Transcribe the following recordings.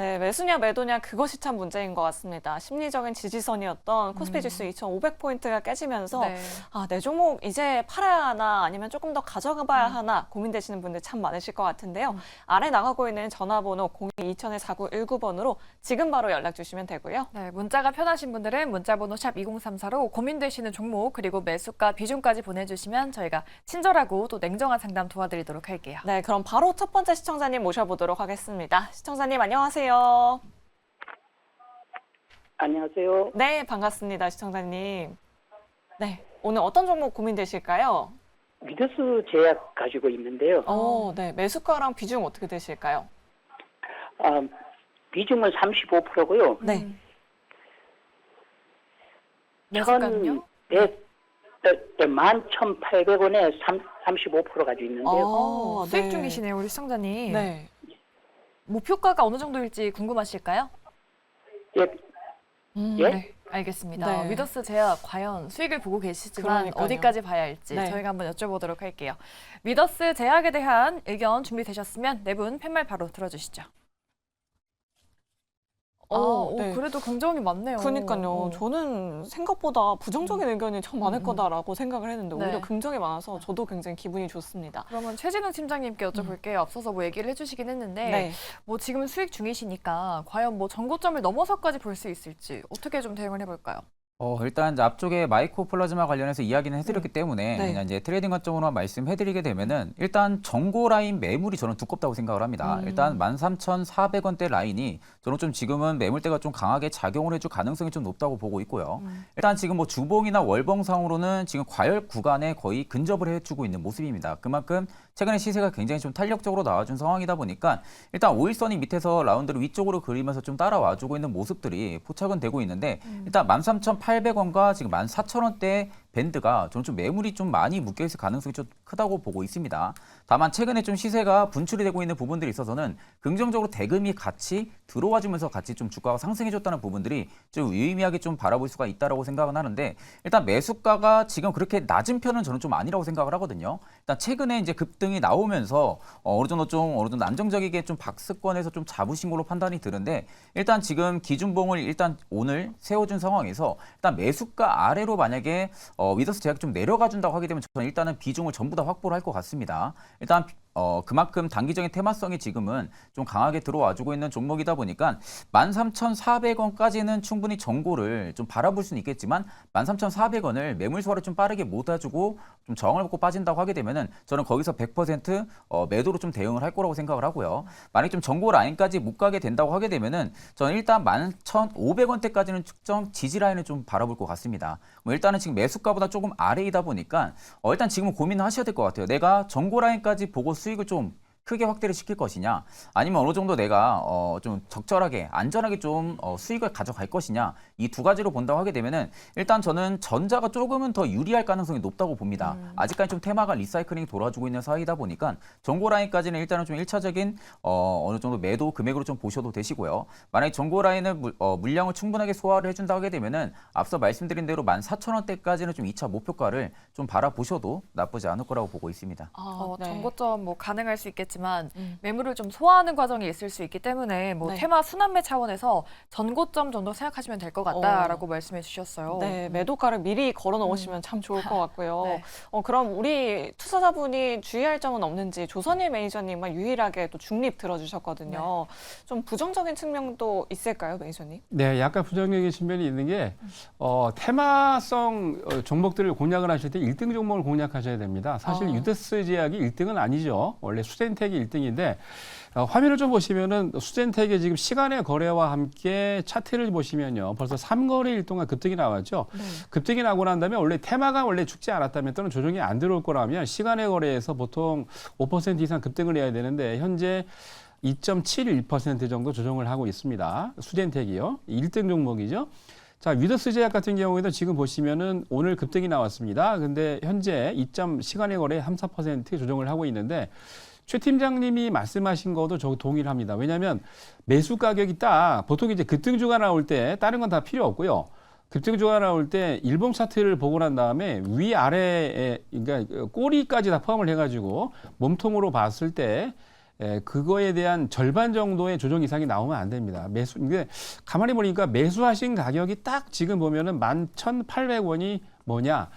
네, 매수냐 매도냐 그것이 참 문제인 것 같습니다. 심리적인 지지선이었던 코스피 지수 2,500포인트가 깨지면서 네. 내 종목 이제 팔아야 하나 아니면 조금 더 가져가 봐야 하나 고민되시는 분들 참 많으실 것 같은데요. 아래 나가고 있는 전화번호 02-2000-4919번으로 지금 바로 연락 주시면 되고요. 네, 문자가 편하신 분들은 문자번호 샵 2034로 고민되시는 종목 그리고 매수가 비중까지 보내주시면 저희가 친절하고 또 냉정한 상담 도와드리도록 할게요. 네, 그럼 바로 첫 번째 시청자님 모셔보도록 하겠습니다. 시청자님 안녕하세요. 안녕하세요. 네, 반갑습니다. 시청자님. 네, 오늘 어떤 종목 고민되실까요? 미더스 제약 가지고 있는데요. 네, 매수가랑 비중 어떻게 되실까요? 비중은 35%고요. 네. 매수가는요? 11,800원에 35% 가지고 있는데요. 수익 네. 중이시네요, 우리 시청자님. 네. 목표가가 어느 정도일지 궁금하실까요? 예, 예? 네, 알겠습니다. 네. 미더스 제약 과연 수익을 보고 계시지만 그러니까요. 어디까지 봐야 할지 네. 저희가 한번 여쭤보도록 할게요. 미더스 제약에 대한 의견 준비되셨으면 네 분 팻말 바로 들어주시죠. 네. 그래도 긍정이 많네요. 그러니까요. 저는 생각보다 부정적인 의견이 참 많을 거다라고 생각을 했는데 네. 오히려 긍정이 많아서 저도 굉장히 기분이 좋습니다. 그러면 최진우 팀장님께 여쭤볼게요. 앞서서 뭐 얘기를 해주시긴 했는데 네. 뭐 지금 수익 중이시니까 과연 뭐 전고점을 넘어서까지 볼 수 있을지 어떻게 좀 대응을 해볼까요? 일단 이제 앞쪽에 마이크로 플라즈마 관련해서 이야기는 해드렸기 때문에 네. 그냥 이제 트레이딩 관점으로만 말씀해드리게 되면은 일단 정고 라인 매물이 저는 두껍다고 생각을 합니다. 일단 13,400원대 라인이 저는 좀 지금은 매물대가 좀 강하게 작용을 해줄 가능성이 좀 높다고 보고 있고요. 일단 지금 뭐 주봉이나 월봉상으로는 지금 과열 구간에 거의 근접을 해주고 있는 모습입니다. 그만큼 최근에 시세가 굉장히 좀 탄력적으로 나와준 상황이다 보니까 일단 5일선이 밑에서 라운드를 위쪽으로 그리면서 좀 따라와주고 있는 모습들이 포착은 되고 있는데 일단 13,800원과 지금 14,000원대 밴드가 저는 좀 매물이 좀 많이 묶여있을 가능성이 좀 크다고 보고 있습니다. 다만 최근에 좀 시세가 분출이 되고 있는 부분들이 있어서는 긍정적으로 대금이 같이 들어와주면서 같이 좀 주가가 상승해줬다는 부분들이 좀 유의미하게 좀 바라볼 수가 있다라고 생각은 하는데 일단 매수가가 지금 그렇게 낮은 편은 저는 좀 아니라고 생각을 하거든요. 일단 최근에 이제 급등이 나오면서 어느 정도 안정적이게 좀 박스권에서 좀 잡으신 걸로 판단이 드는데 일단 지금 기준봉을 일단 오늘 세워준 상황에서 일단 매수가 아래로 만약에 미더스 제약이 좀 내려가 준다고 하게 되면 저는 일단은 비중을 전부 다 확보를 할 것 같습니다. 일단 그만큼 단기적인 테마성이 지금은 좀 강하게 들어와주고 있는 종목이다 보니까 13,400원까지는 충분히 정고를 좀 바라볼 수는 있겠지만 13,400원을 매물 소화를 좀 빠르게 못해주고 좀 저항을 먹고 빠진다고 하게 되면은 저는 거기서 100% 매도로 좀 대응을 할 거라고 생각을 하고요. 만약 좀 정고 라인까지 못 가게 된다고 하게 되면은 저는 일단 11,500원대까지는 측정 지지 라인을 좀 바라볼 것 같습니다. 뭐 일단은 지금 매수가보다 조금 아래이다 보니까 일단 지금은 고민을 하셔야 될 것 같아요. 내가 정고 라인까지 보고 수익을 좀 크게 확대를 시킬 것이냐 아니면 어느 정도 내가 좀 적절하게 안전하게 좀 수익을 가져갈 것이냐 이 두 가지로 본다고 하게 되면은 일단 저는 전자가 조금은 더 유리할 가능성이 높다고 봅니다. 아직까지 좀 테마가 리사이클링이 돌아주고 있는 사이다 보니까 정고 라인까지는 일단은 좀 1차적인 어느 정도 매도 금액으로 좀 보셔도 되시고요. 만약에 정고 라인을 물량을 충분하게 소화를 해준다고 하게 되면은 앞서 말씀드린 대로 14,000원대까지는 좀 2차 목표가를 좀 바라보셔도 나쁘지 않을 거라고 보고 있습니다. 네. 정고점 뭐 가능할 수 있겠지만 매물을 좀 소화하는 과정이 있을 수 있기 때문에 뭐 네. 테마 순환매 차원에서 전고점 정도 생각하시면 될 것 같다라고 말씀해 주셨어요. 네, 매도가를 미리 걸어 놓으시면 참 좋을 것 같고요. 네. 그럼 우리 투자자분이 주의할 점은 없는지 조선일 매니저님만 유일하게 또 중립 들어주셨거든요. 좀 부정적인 측면도 있을까요, 매니저님? 네, 약간 부정적인 측면이 있는 게 테마성 종목들을 공략을 하실 때 1등 종목을 공략하셔야 됩니다. 사실 유더스 제약이 1등은 아니죠. 원래 수젠텍이 1등인데 화면을 좀 보시면은 수젠텍의 지금 시간의 거래와 함께 차트를 보시면요. 벌써 3거래일 동안 급등이 나왔죠. 급등이 나고 난 다음에 원래 테마가 원래 죽지 않았다면 또는 조정이 안 들어올 거라면 시간의 거래에서 보통 5% 이상 급등을 해야 되는데 현재 2.71% 정도 조정을 하고 있습니다. 수젠텍이요. 1등 종목이죠. 자, 위더스 제약 같은 경우에도 지금 보시면은 오늘 급등이 나왔습니다. 근데 현재 시간의 거래 3~4% 조정을 하고 있는데 최 팀장님이 말씀하신 것도 저 동의를 합니다. 왜냐하면 매수 가격이 보통 이제 급등주가 나올 때 다른 건 다 필요 없고요. 급등주가 나올 때 일봉 차트를 보고 난 다음에 위아래에 그러니까 꼬리까지 다 포함을 해가지고 몸통으로 봤을 때 그거에 대한 절반 정도의 조정 이상이 나오면 안 됩니다. 이게 가만히 보니까 매수하신 가격이 딱 지금 보면은 11,800원이 뭐냐?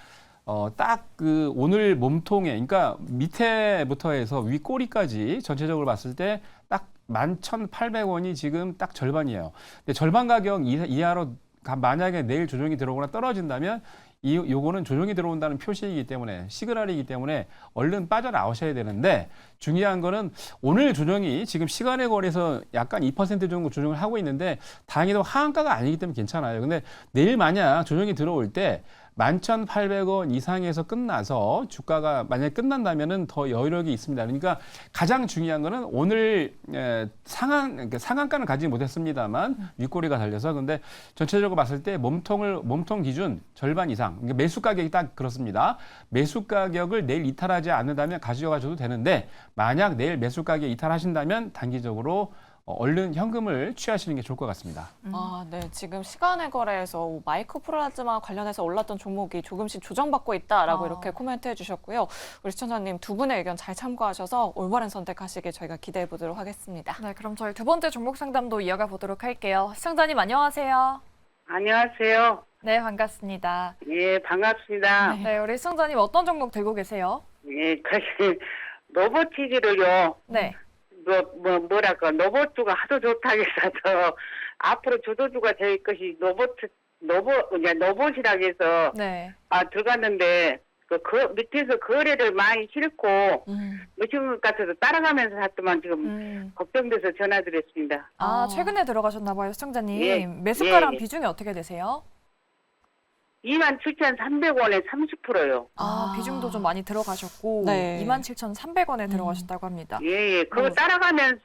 딱 그 오늘 몸통에, 그러니까 밑에부터 해서 윗꼬리까지 전체적으로 봤을 때 딱 11,800원이 지금 딱 절반이에요. 근데 절반 가격 이하로 만약에 내일 조정이 들어오거나 떨어진다면 요거는 조정이 들어온다는 표시이기 때문에, 시그널이기 때문에 얼른 빠져나오셔야 되는데, 중요한 거는 오늘 조정이 지금 시간의 거래에서 약간 2% 정도 조정을 하고 있는데 다행히도 하한가가 아니기 때문에 괜찮아요. 근데 내일 만약 조정이 들어올 때 11,800원 이상에서 끝나서 주가가 만약에 끝난다면은 더 여유력이 있습니다. 그러니까 가장 중요한 거는 오늘 상한가는 가지 못했습니다만 윗꼬리가 달려서, 근데 전체적으로 봤을 때 몸통 기준 절반 이상, 그러니까 매수 가격이 딱 그렇습니다. 매수 가격을 내일 이탈하지 않는다면 가져가셔도 되는데, 만약 내일 매수 가격 이탈하신다면 단기적으로 얼른 현금을 취하시는 게 좋을 것 같습니다. 아, 네. 지금 시간의 거래에서 마이크로 플라즈마 관련해서 올랐던 종목이 조금씩 조정받고 있다라고 이렇게 코멘트 해주셨고요. 우리 시청자님 두 분의 의견 잘 참고하셔서 올바른 선택하시길 저희가 기대해 보도록 하겠습니다. 네, 그럼 저희 두 번째 종목 상담도 이어가 보도록 할게요. 시청자님 안녕하세요. 안녕하세요. 네, 반갑습니다. 예, 반갑습니다. 네, 우리 시청자님 어떤 종목 들고 계세요? 예, 로보티지를요. 네. 뭐랄까, 로봇주가 하도 좋다고 해서 앞으로 주도주가 될 것이 로봇이라고 해서 네. 들어갔는데 그 밑에서 거래를 많이 싫고 지금 것 같아서 따라가면서 샀더만 지금 걱정돼서 전화드렸습니다. 최근에 들어가셨나 봐요, 시청자님. 예. 매수가랑 예. 비중이 어떻게 되세요? 27,300원에 30%요. 비중도 좀 많이 들어가셨고 네. 27,300원에 들어가셨다고 합니다. 예. 그거 따라가면서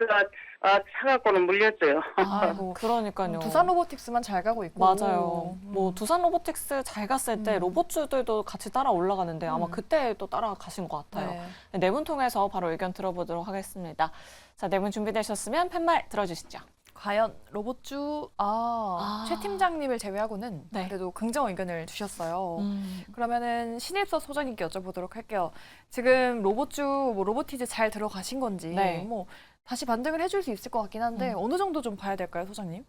사갖고는 물렸어요. 아이고. 그러니까요. 두산 로보틱스만 잘 가고 있고. 맞아요. 뭐 두산 로보틱스 잘 갔을 때 로봇주들도 같이 따라 올라가는데 아마 그때 또 따라가신 것 같아요. 네. 네 분 통해서 바로 의견 들어보도록 하겠습니다. 자, 네 분 준비되셨으면 팻말 들어주시죠. 과연 로봇주 최 팀장님을 제외하고는 네. 그래도 긍정 의견을 주셨어요. 그러면은 신일서 소장님께 여쭤보도록 할게요. 지금 로봇주 로보티즈 잘 들어가신 건지 네. 뭐 다시 반등을 해줄 수 있을 것 같긴 한데 어느 정도 좀 봐야 될까요, 소장님?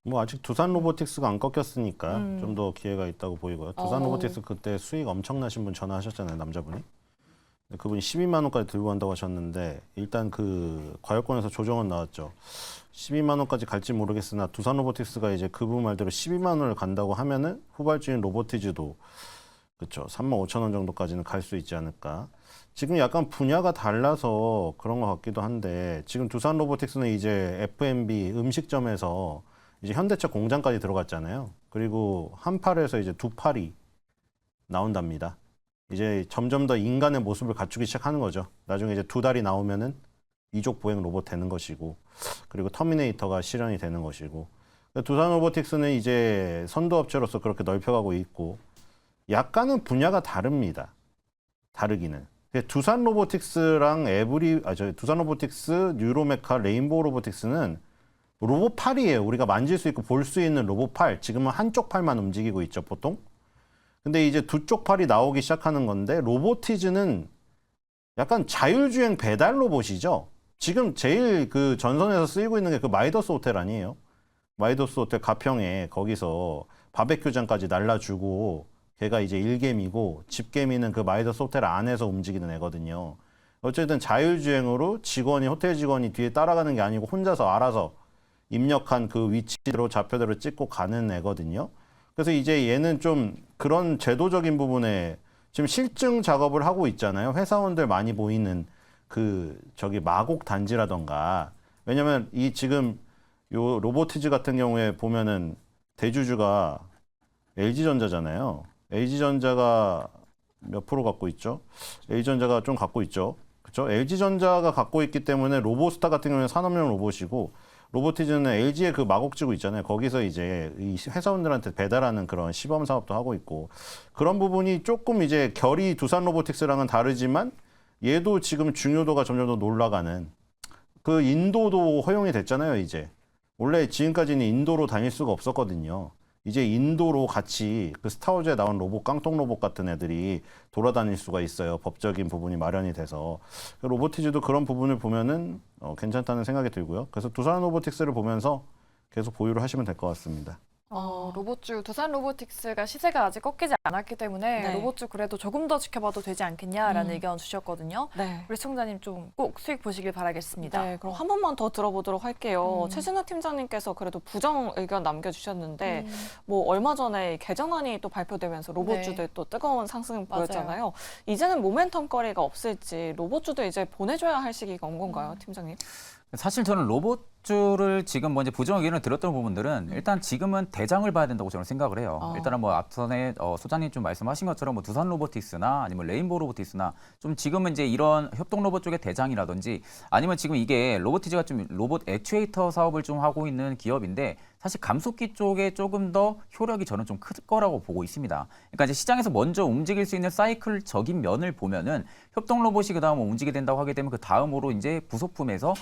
뭐 아직 두산 로보틱스가 안 꺾였으니까 좀 더 기회가 있다고 보이고요. 두산 로보틱스 그때 수익 엄청나신 분 전화하셨잖아요, 남자분이. 근데 그분이 12만 원까지 들고 간다고 하셨는데 일단 그 과열권에서 조정은 나왔죠. 12만 원까지 갈지 모르겠으나 두산 로보틱스가 이제 그분 말대로 12만 원을 간다고 하면은 후발주인 로보티즈도 그렇죠. 35,000원 정도까지는 갈 수 있지 않을까. 지금 약간 분야가 달라서 그런 것 같기도 한데 지금 두산 로보틱스는 이제 F&B 음식점에서 이제 현대차 공장까지 들어갔잖아요. 그리고 한 팔에서 이제 두 팔이 나온답니다. 이제 점점 더 인간의 모습을 갖추기 시작하는 거죠. 나중에 이제 두 달이 나오면은 이족 보행 로봇 되는 것이고, 그리고 터미네이터가 실현이 되는 것이고, 두산 로보틱스는 이제 선도업체로서 그렇게 넓혀가고 있고, 약간은 분야가 다릅니다. 다르기는. 두산 로보틱스랑 두산 로보틱스, 뉴로메카, 레인보우 로보틱스는 로봇 팔이에요. 우리가 만질 수 있고 볼 수 있는 로봇 팔. 지금은 한쪽 팔만 움직이고 있죠, 보통. 근데 이제 두 쪽 팔이 나오기 시작하는 건데, 로보티즈는 약간 자율주행 배달 로봇이죠. 지금 제일 그 전선에서 쓰이고 있는 게 그 마이더스 호텔 아니에요? 마이더스 호텔 가평에 거기서 바베큐장까지 날라주고, 걔가 이제 일개미고, 집개미는 그 마이더스 호텔 안에서 움직이는 애거든요. 어쨌든 자율주행으로 호텔 직원이 뒤에 따라가는 게 아니고 혼자서 알아서 입력한 그 위치로 좌표대로 찍고 가는 애거든요. 그래서 이제 얘는 좀 그런 제도적인 부분에 지금 실증 작업을 하고 있잖아요. 회사원들 많이 보이는 마곡 단지라던가. 왜냐면 지금 요 로보티즈 같은 경우에 보면은 대주주가 LG전자잖아요. LG전자가 몇 프로 갖고 있죠? LG전자가 좀 갖고 있죠. 그렇죠? LG전자가 갖고 있기 때문에 로보스타 같은 경우는 산업용 로봇이고, 로보티즈는 LG의 그 마곡지구 있잖아요. 거기서 이제 이 회사원들한테 배달하는 그런 시범 사업도 하고 있고, 그런 부분이 조금 이제 결이 두산 로보틱스랑은 다르지만 얘도 지금 중요도가 점점 더 올라가는, 그 인도도 허용이 됐잖아요, 이제. 원래 지금까지는 인도로 다닐 수가 없었거든요. 이제 인도로 같이 그 스타워즈에 나온 로봇, 깡통 로봇 같은 애들이 돌아다닐 수가 있어요. 법적인 부분이 마련이 돼서. 로보티즈도 그런 부분을 보면은 괜찮다는 생각이 들고요. 그래서 두산 로보틱스를 보면서 계속 보유를 하시면 될 것 같습니다. 로봇주 두산 로보틱스가 시세가 아직 꺾이지 않았기 때문에 네. 로봇주 그래도 조금 더 지켜봐도 되지 않겠냐라는 의견 주셨거든요. 네. 우리 시청자님 좀 꼭 수익 보시길 바라겠습니다. 네, 그럼 한 번만 더 들어보도록 할게요. 음. 최진우 팀장님께서 그래도 부정 의견 남겨주셨는데 뭐 얼마 전에 개정안이 또 발표되면서 로봇주들 또 뜨거운 상승 맞아요. 보였잖아요. 이제는 모멘텀 거리가 없을지 로봇주도 이제 보내줘야 할 시기가 온 건가요, 팀장님? 사실 저는 로봇주를 지금 뭐 이제 부정 의견을 들었던 부분들은 일단 지금은 대장을 봐야 된다고 저는 생각을 해요. 일단은 뭐 앞선에 소장님 좀 말씀하신 것처럼 뭐 두산 로보틱스나 아니면 레인보우 로보틱스나 좀 지금은 이제 이런 협동 로봇 쪽의 대장이라든지 아니면 지금 이게 로보티즈가 좀 로봇 액추에이터 사업을 좀 하고 있는 기업인데 사실 감속기 쪽에 조금 더 효력이 저는 좀 클 거라고 보고 있습니다. 그러니까 이제 시장에서 먼저 움직일 수 있는 사이클적인 면을 보면은 협동 로봇이 그다음 움직이게 된다고 하게 되면 그 다음으로 이제 부속품에서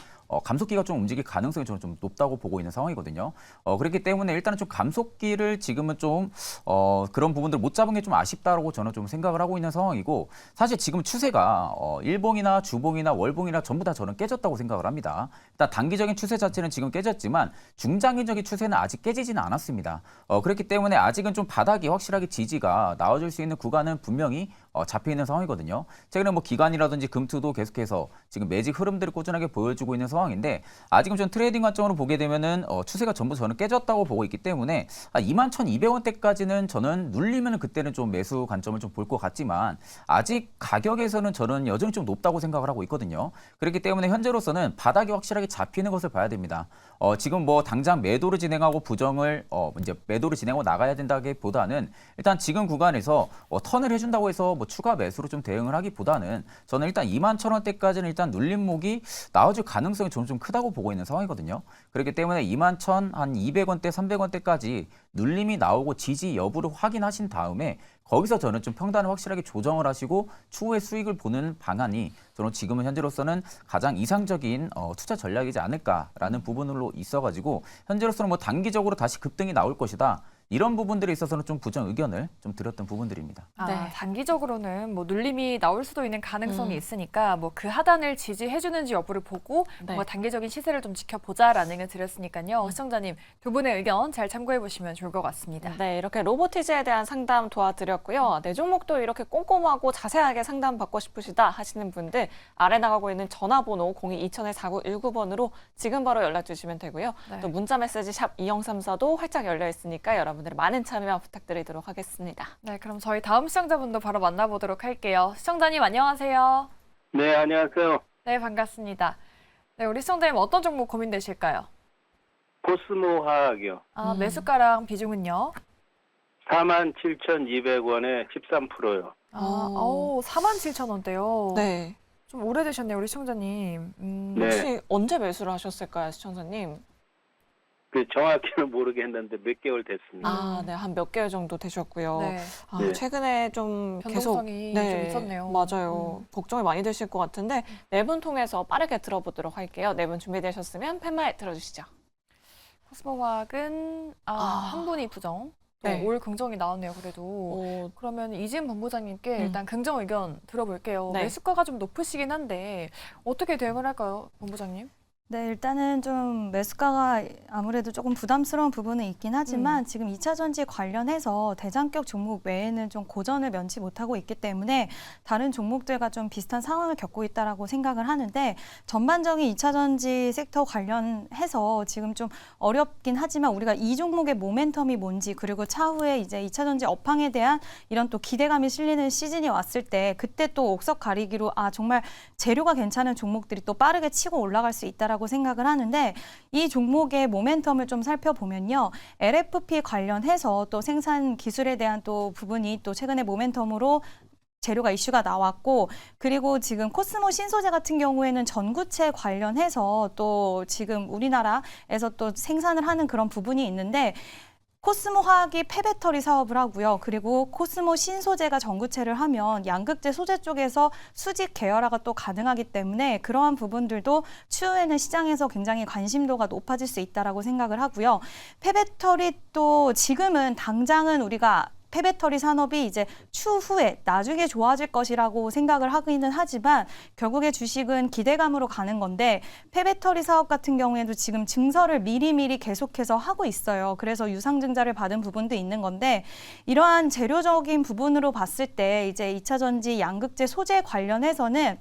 감속기가 좀 움직일 가능성이 저는 좀 높다고 보고 있는 상황이거든요. 그렇기 때문에 일단은 좀 감속기를 지금은 좀 그런 부분들 못 잡은 게 좀 아쉽다라고 저는 좀 생각을 하고 있는 상황이고 사실 지금 추세가 일봉이나 주봉이나 월봉이나 전부 다 저는 깨졌다고 생각을 합니다. 일단 단기적인 추세 자체는 지금 깨졌지만 중장기적인 추세는 아직 깨지지는 않았습니다. 그렇기 때문에 아직은 좀 바닥이 확실하게 지지가 나와줄 수 있는 구간은 분명히 잡혀 있는 상황이거든요. 최근에 뭐 기관이라든지 금투도 계속해서 지금 매직 흐름들을 꾸준하게 보여주고 있는 상황인데 아직은 좀 트레이딩 관점으로 보게 되면은 추세가 전부 저는 깨졌다고 보고 있기 때문에 21,200원대까지는 저는 눌리면은 그때는 좀 매수 관점을 좀 볼 것 같지만 아직 가격에서는 저는 여전히 좀 높다고 생각을 하고 있거든요. 그렇기 때문에 현재로서는 바닥이 확실하게 잡히는 것을 봐야 됩니다. 지금 뭐 당장 매도를 진행하고 부정을 이제 매도를 진행하고 나가야 된다기보다는 일단 지금 구간에서 턴을 해준다고 해서 뭐 추가 매수로 좀 대응을 하기보다는 저는 일단 21,000원대까지는 일단 눌림목이 나와줄 가능성이 저는 좀 크다고 보고 있는 상황이거든요. 그렇기 때문에 21,200원대, 300원대까지 눌림이 나오고 지지 여부를 확인하신 다음에 거기서 저는 좀 평단을 확실하게 조정을 하시고 추후에 수익을 보는 방안이 저는 지금은 현재로서는 가장 이상적인 투자 전략이지 않을까라는 부분으로 있어가지고 현재로서는 뭐 단기적으로 다시 급등이 나올 것이다. 이런 부분들에 있어서는 좀 부정 의견을 좀 드렸던 부분들입니다. 네. 단기적으로는 뭐 눌림이 나올 수도 있는 가능성이 있으니까 뭐 그 하단을 지지해주는지 여부를 보고 네. 뭔가 단기적인 시세를 좀 지켜보자라는 의견 드렸으니까요. 시청자님 두 분의 의견 잘 참고해 보시면 좋을 것 같습니다. 네, 이렇게 로보티즈에 대한 상담 도와드렸고요. 내 종목도 이렇게 꼼꼼하고 자세하게 상담 받고 싶으시다 하시는 분들 아래 나가고 있는 전화번호 02-2000-4919번으로 지금 바로 연락 주시면 되고요. 네. 또 문자 메시지 샵 2034도 활짝 열려 있으니까 여러분들의 많은 참여 부탁드리도록 하겠습니다. 네, 그럼 저희 다음 시청자분도 바로 만나보도록 할게요. 시청자님 안녕하세요. 네, 안녕하세요. 네, 반갑습니다. 네, 우리 시청자님 어떤 종목 고민되실까요? 코스모 화학이요. 매수가랑 비중은요? 47,200원에 13%요. 47,000원대요. 네. 좀 오래되셨네요, 우리 시청자님. 네. 혹시 언제 매수를 하셨을까요, 시청자님? 그 정확히는 모르겠는데 몇 개월 됐습니다. 아, 네, 한 몇 개월 정도 되셨고요. 네. 네. 최근에 좀 계속 변동성이 좀 있었네요. 맞아요. 걱정이 많이 되실 것 같은데 네 분 통해서 빠르게 들어보도록 할게요. 네 분 준비되셨으면 팻말 들어주시죠. 코스모화학은 한 분이 부정, 또 네. 올 긍정이 나왔네요. 그래도 그러면 이지은 본부장님께 일단 긍정 의견 들어볼게요. 네. 매수가가 좀 높으시긴 한데 어떻게 대응을 할까요, 본부장님? 네, 일단은 좀 매수가가 아무래도 조금 부담스러운 부분은 있긴 하지만 지금 2차 전지 관련해서 대장격 종목 외에는 좀 고전을 면치 못하고 있기 때문에 다른 종목들과 좀 비슷한 상황을 겪고 있다라고 생각을 하는데 전반적인 2차 전지 섹터 관련해서 지금 좀 어렵긴 하지만 우리가 이 종목의 모멘텀이 뭔지 그리고 차후에 이제 2차 전지 업황에 대한 이런 또 기대감이 실리는 시즌이 왔을 때 그때 또 옥석 가리기로 정말 재료가 괜찮은 종목들이 또 빠르게 치고 올라갈 수 있다라고 생각을 하는데 이 종목의 모멘텀을 좀 살펴보면요. LFP 관련해서 또 생산 기술에 대한 또 부분이 또 최근에 모멘텀으로 재료가 이슈가 나왔고 그리고 지금 코스모 신소재 같은 경우에는 전구체 관련해서 또 지금 우리나라에서 또 생산을 하는 그런 부분이 있는데 코스모 화학이 폐배터리 사업을 하고요. 그리고 코스모 신소재가 전구체를 하면 양극재 소재 쪽에서 수직 계열화가 또 가능하기 때문에 그러한 부분들도 추후에는 시장에서 굉장히 관심도가 높아질 수 있다라고 생각을 하고요. 폐배터리 또 지금은 당장은 우리가 폐배터리 산업이 이제 추후에 나중에 좋아질 것이라고 생각을 하기는 하지만 결국에 주식은 기대감으로 가는 건데 폐배터리 사업 같은 경우에도 지금 증설을 미리미리 계속해서 하고 있어요. 그래서 유상증자를 받은 부분도 있는 건데 이러한 재료적인 부분으로 봤을 때 이제 2차 전지 양극재 소재 관련해서는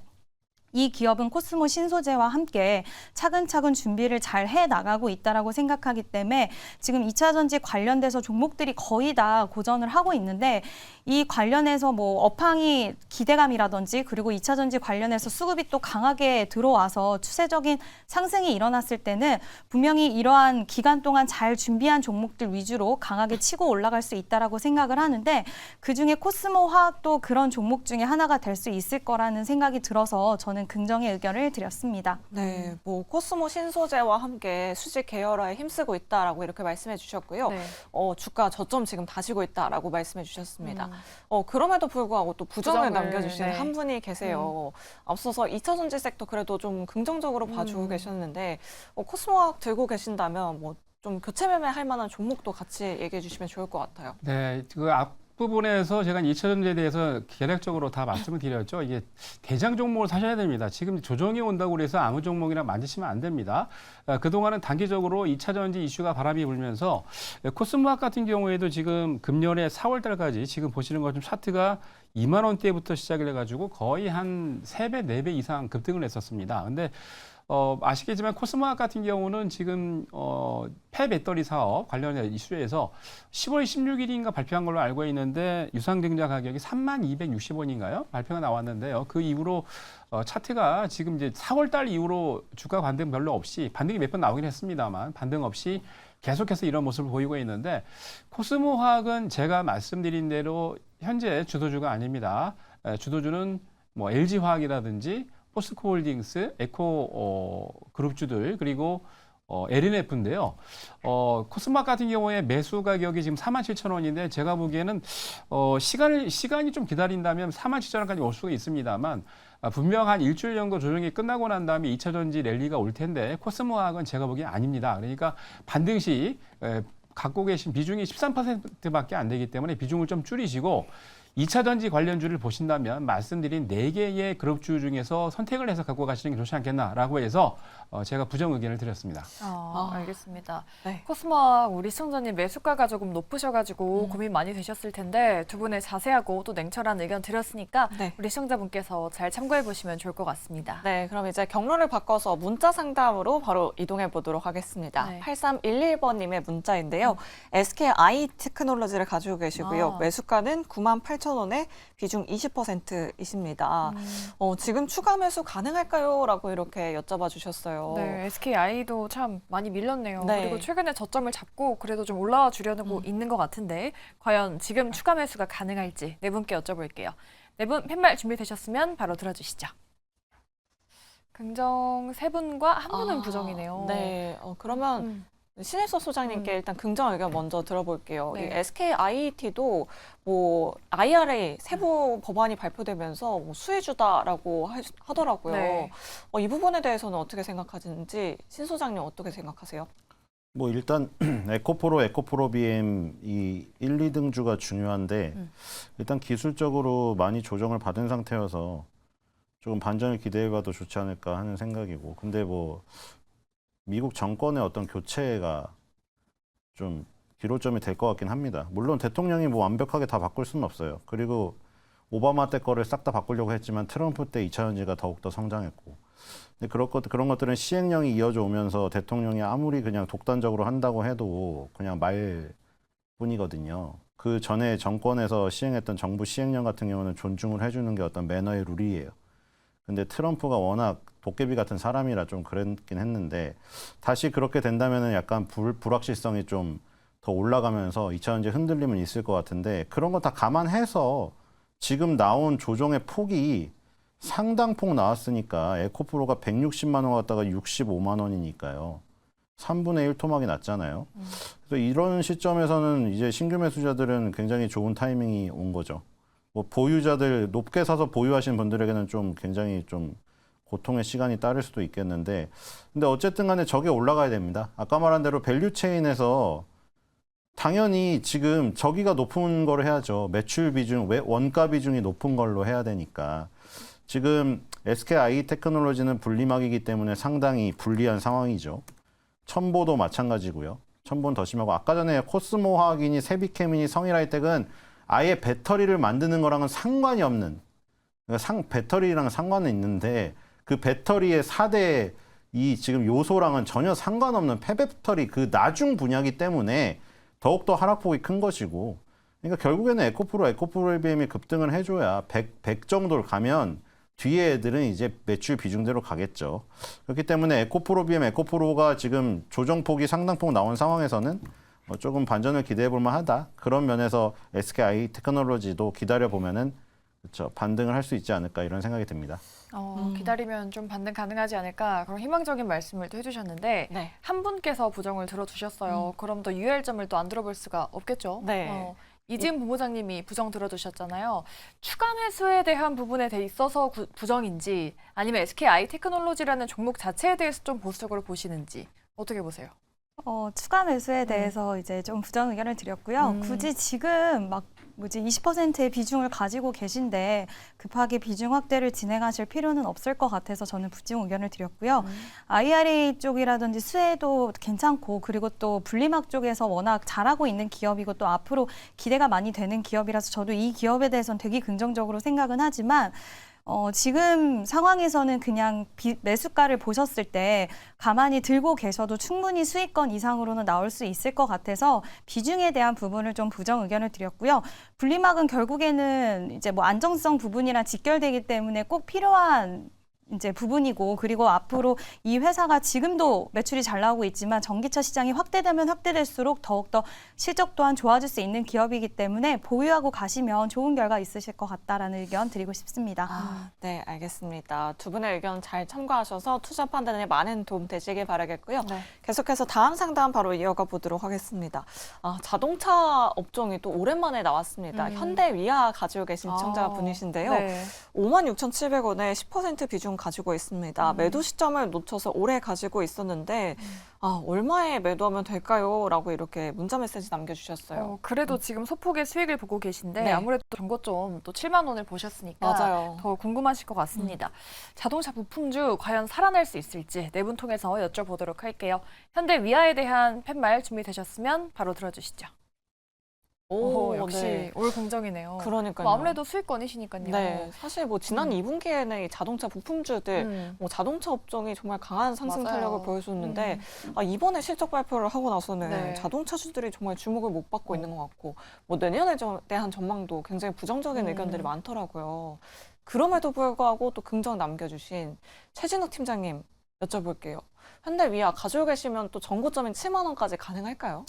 이 기업은 코스모 신소재와 함께 차근차근 준비를 잘 해나가고 있다라고 생각하기 때문에 지금 2차 전지 관련돼서 종목들이 거의 다 고전을 하고 있는데 이 관련해서 뭐 업황이 기대감이라든지 그리고 2차 전지 관련해서 수급이 또 강하게 들어와서 추세적인 상승이 일어났을 때는 분명히 이러한 기간 동안 잘 준비한 종목들 위주로 강하게 치고 올라갈 수 있다라고 생각을 하는데 그중에 코스모 화학도 그런 종목 중에 하나가 될 수 있을 거라는 생각이 들어서 저는 긍정의 의견을 드렸습니다. 네, 뭐 코스모 신소재와 함께 수직 계열화에 힘쓰고 있다라고 이렇게 말씀해 주셨고요. 네. 주가 저점 지금 다시고 있다라고 말씀해 주셨습니다. 그럼에도 불구하고 또 부정을 부정을, 남겨주시는 네. 한 분이 계세요. 앞서서 2차 전지 섹터 그래도 좀 긍정적으로 봐주고 계셨는데 코스모학 들고 계신다면 뭐 좀 교체 매매할 만한 종목도 같이 얘기해 주시면 좋을 것 같아요. 네, 그 앞부분에서 제가 2차 전지에 대해서 개략적으로 다 말씀을 드렸죠. 이게 대장 종목을 사셔야 됩니다. 지금 조정이 온다고 그래서 아무 종목이나 만드시면 안 됩니다. 그동안은 단기적으로 2차 전지 이슈가 바람이 불면서 코스모학 같은 경우에도 지금 금년에 4월 달까지 지금 보시는 것처럼 차트가 2만 원대부터 시작을 해가지고 거의 한 3배, 4배 이상 급등을 했었습니다. 근데 아시겠지만 코스모학 같은 경우는 지금 폐배터리 사업 관련된 이슈에서 10월 16일인가 발표한 걸로 알고 있는데 유상증자 가격이 3260원인가요? 발표가 나왔는데요. 그 이후로 차트가 지금 이제 4월 달 이후로 주가 반등 별로 없이 반등이 몇 번 나오긴 했습니다만 반등 없이 계속해서 이런 모습을 보이고 있는데 코스모화학은 제가 말씀드린 대로 현재 주도주가 아닙니다. 주도주는 뭐 LG화학이라든지 포스코홀딩스, 에코 그룹주들 그리고 LNF인데요. 코스모학 같은 경우에 매수 가격이 지금 47,000원인데 제가 보기에는 시간이 좀 기다린다면 47,000원까지 올 수가 있습니다만 분명 한 일주일 정도 조정이 끝나고 난 다음에 2차 전지 랠리가 올 텐데 코스모학은 제가 보기엔 아닙니다. 그러니까 반등 시 갖고 계신 비중이 13%밖에 안 되기 때문에 비중을 좀 줄이시고 2차 전지 관련주를 보신다면 말씀드린 4개의 그룹주 중에서 선택을 해서 갖고 가시는 게 좋지 않겠나라고 해서 제가 부정 의견을 드렸습니다. 알겠습니다. 네. 코스모학 우리 시청자님 매수가가 조금 높으셔가지고 고민 많이 되셨을 텐데 두 분의 자세하고 또 냉철한 의견 드렸으니까 네. 우리 시청자분께서 잘 참고해 보시면 좋을 것 같습니다. 네, 그럼 이제 경로를 바꿔서 문자 상담으로 바로 이동해 보도록 하겠습니다. 네. 8311번님의 문자인데요. SKI 테크놀로지를 가지고 계시고요. 매수가는 98,000원에 비중 20%이십니다. 지금 추가 매수 가능할까요? 라고 이렇게 여쭤봐 주셨어요. 네, SKI도 참 많이 밀렸네요. 네. 그리고 최근에 저점을 잡고 그래도 좀 올라와 주려고 있는 것 같은데 과연 지금 추가 매수가 가능할지 네 분께 여쭤볼게요. 네 분 팻말 준비되셨으면 바로 들어주시죠. 긍정 세 분과 한 분은 부정이네요. 네, 그러면 신일섭 소장님께 일단 긍정 의견 먼저 들어볼게요. 네. 이 SKIT도 뭐 IRA 세부 법안이 발표되면서 뭐 수혜주다라고 하더라고요. 네. 이 부분에 대해서는 어떻게 생각하시는지 신 소장님 어떻게 생각하세요? 뭐 일단 에코프로 BM 이 1, 2등주가 중요한데 일단 기술적으로 많이 조정을 받은 상태여서 조금 반전을 기대해봐도 좋지 않을까 하는 생각이고 근데 뭐 미국 정권의 어떤 교체가 좀 기로점이 될 것 같긴 합니다. 물론 대통령이 뭐 완벽하게 다 바꿀 수는 없어요. 그리고 오바마 때 거를 싹 다 바꾸려고 했지만 트럼프 때 2차 전지가 더욱더 성장했고 근데 그런 것들은 시행령이 이어져 오면서 대통령이 아무리 그냥 독단적으로 한다고 해도 그냥 말뿐이거든요. 그 전에 정권에서 시행했던 정부 시행령 같은 경우는 존중을 해주는 게 어떤 매너의 룰이에요. 근데 트럼프가 워낙 도깨비 같은 사람이라 좀 그랬긴 했는데 다시 그렇게 된다면은 약간 불확실성이 좀 더 올라가면서 2차 전지 흔들림은 있을 것 같은데 그런 거 다 감안해서 지금 나온 조정의 폭이 상당폭 나왔으니까 에코프로가 160만 원 갔다가 65만 원이니까요. 3분의 1 토막이 났잖아요. 그래서 이런 시점에서는 이제 신규 매수자들은 굉장히 좋은 타이밍이 온 거죠. 뭐 보유자들 높게 사서 보유하신 분들에게는 좀 굉장히 좀 고통의 시간이 따를 수도 있겠는데, 근데 어쨌든 간에 저게 올라가야 됩니다. 아까 말한 대로 밸류 체인에서 당연히 지금 저기가 높은 걸 해야죠. 매출 비중, 원가 비중이 높은 걸로 해야 되니까. 지금 SKI 테크놀로지는 분리막이기 때문에 상당히 불리한 상황이죠. 첨보도 마찬가지고요. 첨보는 더 심하고, 아까 전에 코스모 화학이니 세비캠이니 성일하이텍은 아예 배터리를 만드는 거랑은 상관이 없는, 그러니까 배터리랑 상관은 있는데 그 배터리의 4대 이 지금 요소랑은 전혀 상관없는 폐배터리 그 나중 분야이기 때문에 더욱더 하락폭이 큰 것이고, 그러니까 결국에는 에코프로 IBM이 급등을 해줘야 100 정도를 가면 뒤에 애들은 이제 매출 비중대로 가겠죠. 그렇기 때문에 에코프로 BM, 에코프로가 지금 조정폭이 상당폭 나온 상황에서는 조금 반전을 기대해 볼 만하다. 그런 면에서 SKI 테크놀로지도 기다려 보면은 그렇죠, 반등을 할 수 있지 않을까 이런 생각이 듭니다. 기다리면 좀 반등 가능하지 않을까 그런 희망적인 말씀을 또 해주셨는데 네. 한 분께서 부정을 들어주셨어요. 그럼 더 유의할 점을 또 안 들어볼 수가 없겠죠. 네. 이지은 본부장님이 부정 들어주셨잖아요. 추가 매수에 대한 부분에 대 있어서 부정인지 아니면 SKI 테크놀로지라는 종목 자체에 대해서 좀 보수적으로 보시는지 어떻게 보세요? 추가 매수에 대해서 이제 좀 부정 의견을 드렸고요. 굳이 지금 막 20%의 비중을 가지고 계신데 급하게 비중 확대를 진행하실 필요는 없을 것 같아서 저는 부정 의견을 드렸고요. IRA 쪽이라든지 수혜도 괜찮고, 그리고 또 분리막 쪽에서 워낙 잘하고 있는 기업이고 또 앞으로 기대가 많이 되는 기업이라서 저도 이 기업에 대해서는 되게 긍정적으로 생각은 하지만 지금 상황에서는 그냥 매수가를 보셨을 때 가만히 들고 계셔도 충분히 수익권 이상으로는 나올 수 있을 것 같아서 비중에 대한 부분을 좀 부정 의견을 드렸고요. 분리막은 결국에는 이제 뭐 안정성 부분이랑 직결되기 때문에 꼭 필요한 이제 부분이고, 그리고 앞으로 이 회사가 지금도 매출이 잘 나오고 있지만 전기차 시장이 확대되면 확대될수록 더욱더 실적 또한 좋아질 수 있는 기업이기 때문에 보유하고 가시면 좋은 결과 있으실 것 같다라는 의견 드리고 싶습니다. 네, 알겠습니다. 두 분의 의견 잘 참고하셔서 투자 판단에 많은 도움 되시길 바라겠고요. 네. 계속해서 다음 상담 바로 이어가 보도록 하겠습니다. 자동차 업종이 또 오랜만에 나왔습니다. 현대위아 가지고 계신 시청자분이신데요. 네. 56,700원에 10% 비중 가지고 있습니다. 매도 시점을 놓쳐서 오래 가지고 있었는데 얼마에 매도하면 될까요? 라고 이렇게 문자 메시지 남겨주셨어요. 그래도 지금 소폭의 수익을 보고 계신데 네. 아무래도 전고점 또 7만 원을 보셨으니까 맞아요. 더 궁금하실 것 같습니다. 자동차 부품주 과연 살아날 수 있을지 네 분 통해서 여쭤보도록 할게요. 현대위아에 대한 팻말 준비되셨으면 바로 들어주시죠. 오, 역시 네. 올 공정이네요. 그러니까요. 뭐 아무래도 수익권이시니까요. 네, 사실 뭐 지난 2분기에는 이 자동차 부품주들, 뭐 자동차 업종이 정말 강한 상승 맞아요. 탄력을 보여줬는데 이번에 실적 발표를 하고 나서는 네. 자동차주들이 정말 주목을 못 받고 있는 것 같고, 뭐 내년에 대한 전망도 굉장히 부정적인 의견들이 많더라고요. 그럼에도 불구하고 또 긍정 남겨주신 최진욱 팀장님 여쭤볼게요. 현대위아 가지고 계시면 또 전고점인 7만 원까지 가능할까요?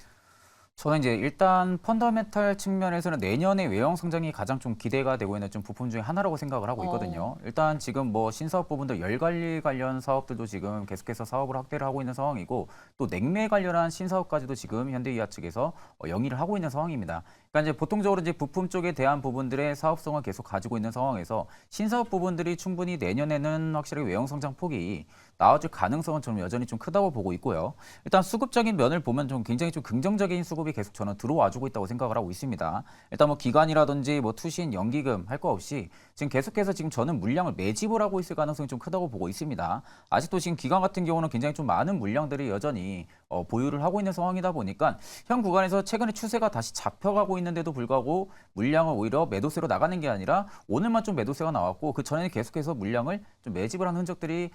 저는 이제 일단 펀더멘탈 측면에서는 내년에 외형 성장이 가장 좀 기대가 되고 있는 좀 부품 중에 하나라고 생각을 하고 있거든요. 일단 지금 뭐 신사업 부분들 열관리 관련 사업들도 지금 계속해서 사업을 확대를 하고 있는 상황이고, 또 냉매 관련한 신사업까지도 지금 현대위아 측에서 영위를 하고 있는 상황입니다. 그러니까 이제 보통적으로 이제 부품 쪽에 대한 부분들의 사업성을 계속 가지고 있는 상황에서 신사업 부분들이 충분히 내년에는 확실히 외형 성장 폭이 나아질 가능성은 저는 여전히 좀 크다고 보고 있고요. 일단 수급적인 면을 보면 좀 굉장히 좀 긍정적인 수급이 계속 저는 들어와주고 있다고 생각을 하고 있습니다. 일단 뭐 기관이라든지 뭐 투신, 연기금 할 거 없이 지금 계속해서 지금 저는 물량을 매집을 하고 있을 가능성이 좀 크다고 보고 있습니다. 아직도 지금 기관 같은 경우는 굉장히 좀 많은 물량들이 여전히 보유를 하고 있는 상황이다 보니까 현 구간에서 최근에 추세가 다시 잡혀가고 있는데도 불구하고 물량을 오히려 매도세로 나가는 게 아니라 오늘만 좀 매도세가 나왔고 그 전에는 계속해서 물량을 좀 매집을 하는 흔적들이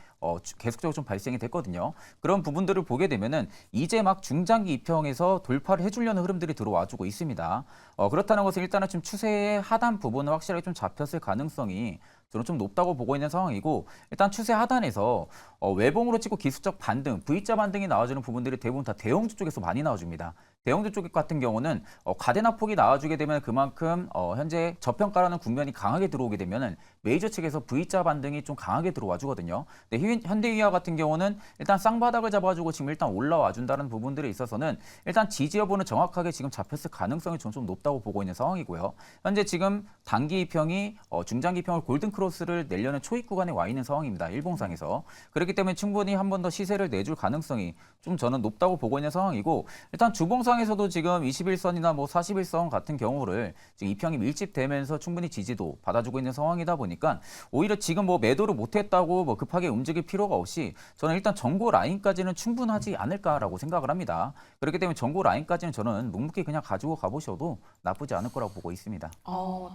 계속적으로 좀 발생이 됐거든요. 그런 부분들을 보게 되면은 이제 막 중장기 입형에서 돌파를 해주려는 흐름들이 들어와주고 있습니다. 그렇다는 것은 일단은 좀 추세의 하단 부분은 확실하게 좀 잡혔을 가능성이 저는 좀 높다고 보고 있는 상황이고, 일단 추세 하단에서 외봉으로 찍고 기술적 반등, V자 반등이 나와주는 부분들이 대부분 다 대형주 쪽에서 많이 나와줍니다. 대형주 쪽 같은 경우는 가대나 폭이 나와주게 되면 그만큼 현재 저평가라는 국면이 강하게 들어오게 되면은 메이저 측에서 V자 반등이 좀 강하게 들어와 주거든요. 근데 현대위아 같은 경우는 일단 쌍바닥을 잡아주고 지금 일단 올라와 준다는 부분들에 있어서는 일단 지지 여부는 정확하게 지금 잡혔을 가능성이 좀 높다고 보고 있는 상황이고요. 현재 지금 단기 이평이 중장기 이평을 골든 크로스를 내려는 초입 구간에 와 있는 상황입니다. 일봉상에서. 그렇기 때문에 충분히 한 번 더 시세를 내줄 가능성이 좀 저는 높다고 보고 있는 상황이고 일단 주봉상에서도 지금 21선이나 뭐 41선 같은 경우를 지금 이평이 밀집되면서 충분히 지지도 받아주고 있는 상황이다 보니까 오히려 지금 뭐 매도를 못했다고 뭐 급하게 움직일 필요가 없이 저는 일단 전고 라인까지는 충분하지 않을까라고 생각을 합니다. 그렇기 때문에 전고 라인까지는 저는 묵묵히 그냥 가지고 가보셔도 나쁘지 않을 거라고 보고 있습니다.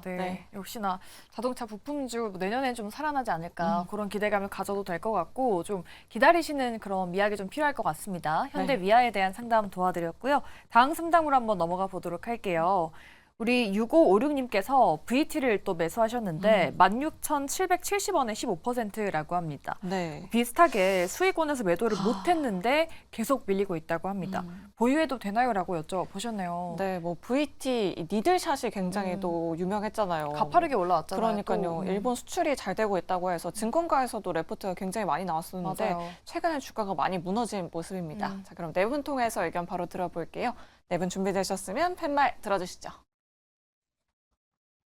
네. 네. 역시나 자동차 부품주 내년엔 좀 살아나지 않을까 그런 기대감을 가져도 될 것 같고 좀 기다리시는 그런 미학이 좀 필요할 것 같습니다. 현대 위아에 대한 상담 도와드렸고요. 다음 상담으로 한번 넘어가 보도록 할게요. 우리 6556님께서 VT를 또 매수하셨는데 16,770원에 15%라고 합니다. 네. 비슷하게 수익원에서 매도를 못했는데 계속 밀리고 있다고 합니다. 보유해도 되나요?라고 여쭤보셨네요. 네, 뭐 VT 니들샷이 굉장히 또 유명했잖아요. 가파르게 올라왔잖아요. 그러니까요. 또. 일본 수출이 잘 되고 있다고 해서 증권가에서도 레포트가 굉장히 많이 나왔었는데 맞아요. 최근에 주가가 많이 무너진 모습입니다. 자, 그럼 네 분 통해서 의견 바로 들어볼게요. 네 분 준비되셨으면 팻말 들어주시죠.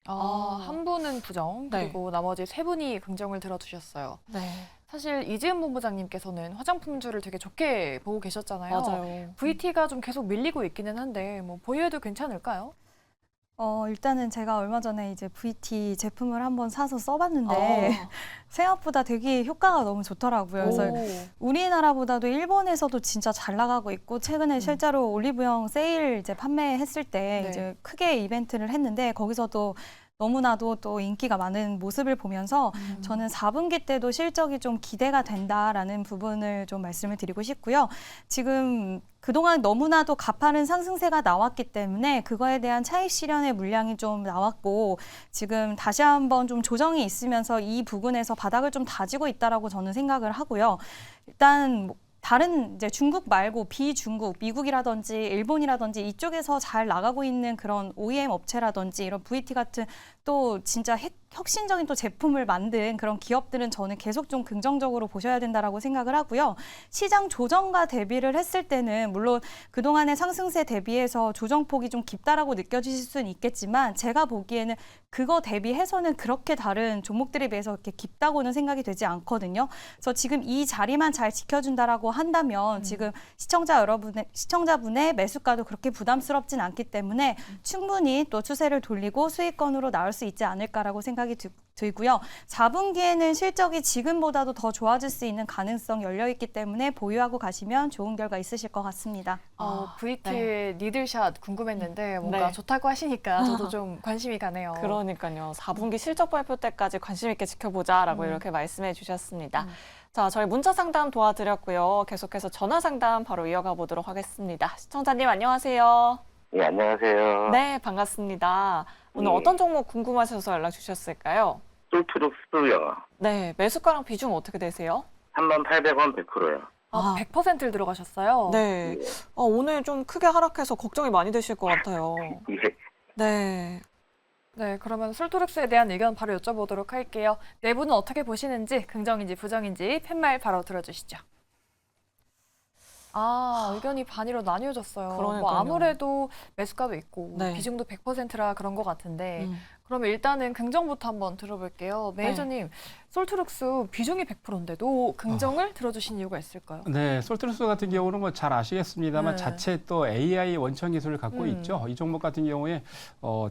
한 분은 부정, 네. 그리고 나머지 세 분이 긍정을 들어주셨어요. 네, 사실 이지은 본부장님께서는 화장품주를 되게 좋게 보고 계셨잖아요. 맞아요. VT가 좀 계속 밀리고 있기는 한데 뭐 보유해도 괜찮을까요? 일단은 제가 얼마 전에 이제 VT 제품을 한번 사서 써봤는데 생각보다 되게 효과가 너무 좋더라고요. 그래서 우리나라보다도 일본에서도 진짜 잘 나가고 있고 최근에 실제로 올리브영 세일 이제 판매했을 때 네. 이제 크게 이벤트를 했는데 거기서도 너무나도 또 인기가 많은 모습을 보면서 저는 4분기 때도 실적이 좀 기대가 된다라는 부분을 좀 말씀을 드리고 싶고요. 지금 그동안 너무나도 가파른 상승세가 나왔기 때문에 그거에 대한 차익 실현의 물량이 좀 나왔고 지금 다시 한번 좀 조정이 있으면서 이 부분에서 바닥을 좀 다지고 있다라고 저는 생각을 하고요. 일단 다른 이제 중국 말고 비중국, 미국이라든지 일본이라든지 이쪽에서 잘 나가고 있는 그런 OEM 업체라든지 이런 VT 같은 또 진짜 혁신적인 또 제품을 만든 그런 기업들은 저는 계속 좀 긍정적으로 보셔야 된다라고 생각을 하고요. 시장 조정과 대비를 했을 때는 물론 그동안의 상승세 대비해서 조정폭이 좀 깊다라고 느껴지실 수는 있겠지만 제가 보기에는 그거 대비해서는 그렇게 다른 종목들에 비해서 이렇게 깊다고는 생각이 되지 않거든요. 그래서 지금 이 자리만 잘 지켜준다라고 한다면 지금 시청자분의 매수가도 그렇게 부담스럽진 않기 때문에 충분히 또 추세를 돌리고 수익권으로 나올 수 있지 않을까라고 생각이 들고요. 4분기에는 실적이 지금보다도 더 좋아질 수 있는 가능성 열려있기 때문에 보유하고 가시면 좋은 결과 있으실 것 같습니다. VT의 니들샷 궁금했는데 뭔가 좋다고 하시니까 저도 좀 관심이 가네요. 그러니까요. 4분기 실적 발표 때까지 관심 있게 지켜보자라고 이렇게 말씀해 주셨습니다. 자, 저희 문자 상담 도와드렸고요. 계속해서 전화 상담 바로 이어가 보도록 하겠습니다. 시청자님 안녕하세요. 예, 안녕하세요. 네, 반갑습니다. 오늘 예. 어떤 종목 궁금하셔서 연락 주셨을까요? 솔트룩스요. 네, 매수가랑 비중 어떻게 되세요? 38,000원 100%요. 100%를 들어가셨어요? 네. 오늘 좀 크게 하락해서 걱정이 많이 되실 것 같아요. 예. 네. 네, 그러면 솔토렉스에 대한 의견 바로 여쭤보도록 할게요. 네 분은 어떻게 보시는지, 긍정인지 부정인지 팻말 바로 들어주시죠. 의견이 반으로 나뉘어졌어요. 뭐 그러니까요. 아무래도 매수가도 있고 네. 비중도 100%라 그런 것 같은데 그러면 일단은 긍정부터 한번 들어볼게요. 매니저님, 솔트룩스 비중이 100%인데도 긍정을 들어주신 이유가 있을까요? 네, 솔트루스 같은 경우는 뭐 잘 아시겠습니다만 네. 자체 또 AI 원천 기술을 갖고 있죠. 이 종목 같은 경우에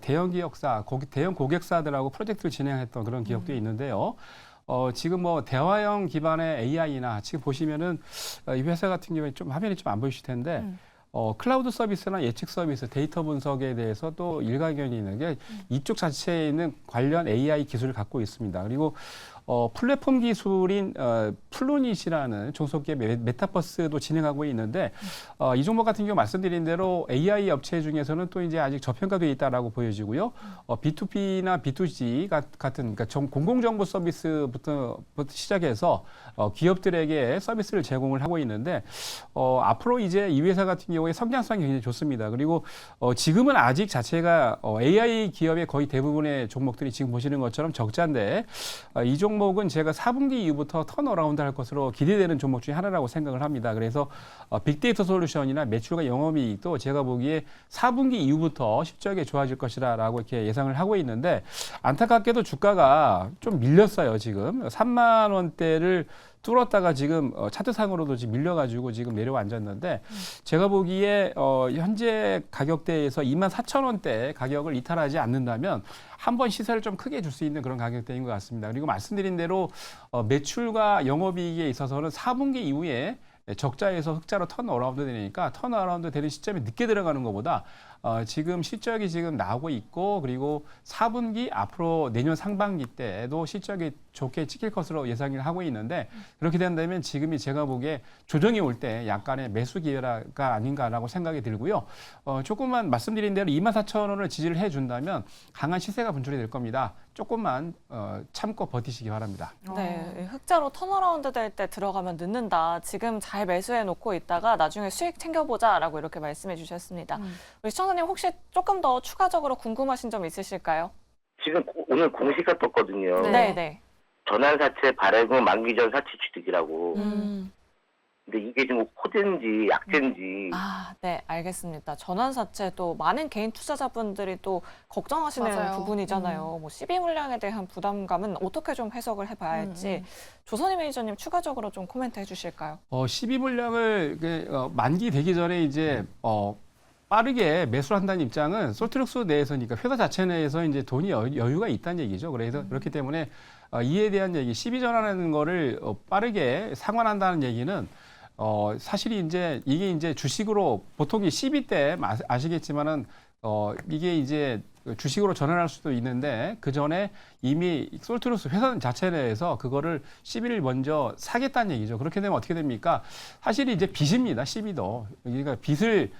대형 기업사, 대형 고객사들하고 프로젝트를 진행했던 그런 기업들이 있는데요. 지금 뭐 대화형 기반의 AI나 지금 보시면은 이 회사 같은 경우에 좀 화면이 좀 안 보이실 텐데 클라우드 서비스나 예측 서비스, 데이터 분석에 대해서 또 일가견이 있는 게 이쪽 자체에 있는 관련 AI 기술을 갖고 있습니다. 그리고 플랫폼 기술인 플루닛이라는 종속기업 메타버스도 진행하고 있는데 이 종목 같은 경우 말씀드린 대로 AI 업체 중에서는 또 이제 아직 저평가되어 있다라고 보여지고요. B2B나 B2G 같은 그러니까 공공정보 서비스부터 시작해서 기업들에게 서비스를 제공을 하고 있는데 앞으로 이제 이 회사 같은 경우에 성장성이 굉장히 좋습니다. 그리고 지금은 아직 자체가 AI 기업의 거의 대부분의 종목들이 지금 보시는 것처럼 적자인데 이 종목은 제가 4분기 이후부터 턴어라운드 할 것으로 기대되는 종목 중에 하나라고 생각을 합니다. 그래서 빅데이터 솔루션이나 매출과 영업이익도 제가 보기에 4분기 이후부터 실적이 좋아질 것이라고 이렇게 예상을 하고 있는데 안타깝게도 주가가 좀 밀렸어요. 지금 3만 원대를 뚫었다가 지금 차트상으로도 지금 밀려가지고 지금 내려앉았는데 제가 보기에 현재 가격대에서 24,000원대 가격을 이탈하지 않는다면 한번 시세를 좀 크게 줄 수 있는 그런 가격대인 것 같습니다. 그리고 말씀드린 대로 매출과 영업이익에 있어서는 4분기 이후에 적자에서 흑자로 턴어라운드 되니까 턴어라운드 되는 시점에 늦게 들어가는 것보다 지금 실적이 지금 나오고 있고 그리고 4분기 앞으로 내년 상반기 때도 실적이 좋게 찍힐 것으로 예상을 하고 있는데 그렇게 된다면 지금이 제가 보기에 조정이 올 때 약간의 매수 기회가 아닌가라고 생각이 들고요. 조금만 말씀드린 대로 24,000원을 지지를 해준다면 강한 시세가 분출이 될 겁니다. 조금만 참고 버티시기 바랍니다. 네, 흑자로 턴어라운드 될 때 들어가면 늦는다. 지금 잘 매수해 놓고 있다가 나중에 수익 챙겨보자라고 이렇게 말씀해 주셨습니다. 우리 시청자님 혹시 조금 더 추가적으로 궁금하신 점 있으실까요? 지금 오늘 공시가 떴거든요. 네, 네. 전환사채 발행후 만기 전 사채 취득이라고. 근데 이게 지금 호재인지 약재인지. 아, 네, 알겠습니다. 전환사채 또 많은 개인 투자자분들이 또 걱정하시는 맞아요. 부분이잖아요. 뭐 시비 물량에 대한 부담감은 어떻게 좀 해석을 해봐야 할지 조선희 매니저님 추가적으로 좀 코멘트 해주실까요? 12 물량을 만기 되기 전에 이제 빠르게 매수를 한다는 입장은 솔트룩스 내에서니까 회사 자체 내에서 이제 돈이 여유가 있다는 얘기죠. 그래서 그렇기 때문에 이에 대한 얘기, 시비 전환하는 거를 빠르게 상환한다는 얘기는 사실이 이제 이게 이제 주식으로 보통 이 시비 때 아시겠지만은 이게 이제 주식으로 전환할 수도 있는데 그 전에 이미 솔트루스 회사 자체 내에서 그거를 시비를 먼저 사겠다는 얘기죠. 그렇게 되면 어떻게 됩니까? 사실 이제 빚입니다. 시비도. 그러니까 빚을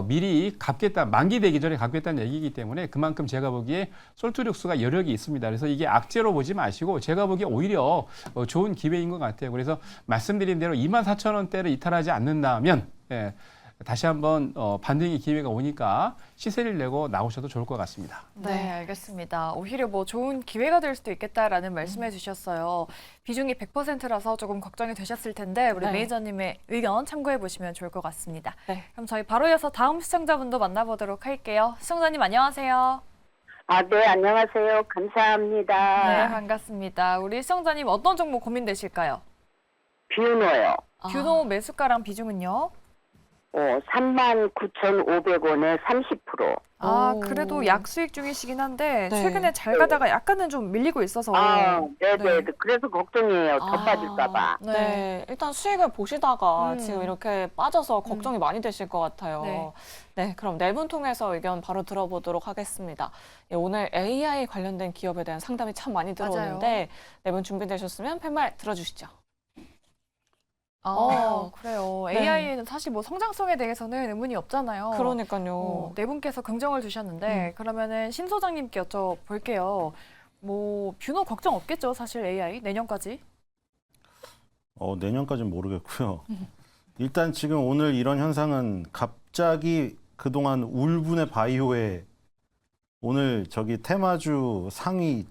미리 갚겠다, 만기되기 전에 갚겠다는 얘기이기 때문에 그만큼 제가 보기에 솔트루스가 여력이 있습니다. 그래서 이게 악재로 보지 마시고 제가 보기에 오히려 좋은 기회인 것 같아요. 그래서 말씀드린 대로 24,000원대를 이탈하지 않는다면 다시 한번 반등의 기회가 오니까 시세를 내고 나오셔도 좋을 것 같습니다. 네, 알겠습니다. 오히려 뭐 좋은 기회가 될 수도 있겠다라는 말씀해 주셨어요. 비중이 100%라서 조금 걱정이 되셨을 텐데 우리 네. 매니저님의 의견 참고해 보시면 좋을 것 같습니다. 네. 그럼 저희 바로 이어서 다음 시청자분도 만나보도록 할게요. 시청자님 안녕하세요. 네, 안녕하세요. 감사합니다. 네, 반갑습니다. 우리 시청자님 어떤 종목 고민되실까요? 비누요. 뷰노 매수가랑 비중은요? 39,500원에 30%. 아, 오. 그래도 약수익 중이시긴 한데 네. 최근에 잘 가다가 약간은 좀 밀리고 있어서 네네. 네. 그래서 걱정이에요. 더 아. 빠질까봐. 네. 일단 수익을 보시다가 지금 이렇게 빠져서 걱정이 많이 되실 것 같아요. 네. 네, 그럼 네 분 통해서 의견 바로 들어보도록 하겠습니다. 예, 오늘 AI 관련된 기업에 대한 상담이 참 많이 들어오는데 네 분 준비되셨으면 팻말 들어주시죠. 그래요. 네. AI는 사실 뭐 성장성에 대해서는 의문이 없잖아요. 그러니까요. 네 분께서 긍정을 주셨는데 그러면은 신 소장님께 여쭤볼게요. 뭐 뷰노 걱정 없겠죠, 사실 AI 내년까지? 내년까지는 모르겠고요. 일단 지금 오늘 이런 현상은 갑자기 그동안 울분의 바이오에 오늘 저기 테마주 상위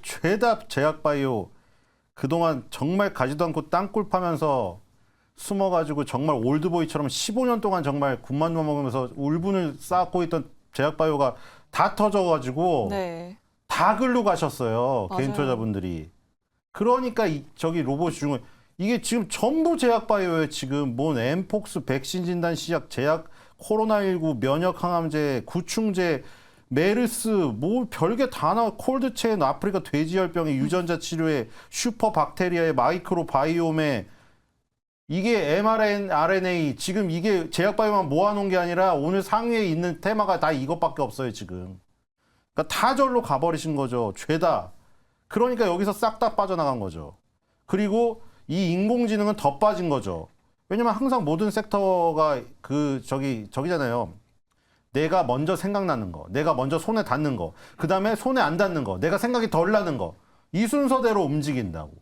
죄다 제약바이오 그동안 정말 가지도 않고 땅굴 파면서 숨어가지고 정말 올드보이처럼 15년 동안 정말 굿만 먹으면서 울분을 쌓고 있던 제약바이오가 다 터져가지고 네. 다 글로 가셨어요. 맞아요. 개인 투자자분들이. 그러니까 저기 로봇 중에 이게 지금 전부 제약바이오에 지금 뭔 엠폭스 백신 진단 시작 제약 코로나19 면역 항암제 구충제 메르스 뭐 별게 다 나와 콜드체인 아프리카 돼지열병의 유전자 치료에 슈퍼박테리아의 마이크로 바이옴에 이게 mRNA 지금 이게 제약바이오만 모아놓은 게 아니라 오늘 상위에 있는 테마가 다 이것밖에 없어요 지금. 그러니까 다 절로 가버리신 거죠 죄다. 그러니까 여기서 싹 다 빠져나간 거죠. 그리고 이 인공지능은 더 빠진 거죠. 왜냐면 항상 모든 섹터가 저기잖아요. 내가 먼저 생각나는 거, 내가 먼저 손에 닿는 거, 그 다음에 손에 안 닿는 거, 내가 생각이 덜 나는 거, 이 순서대로 움직인다고.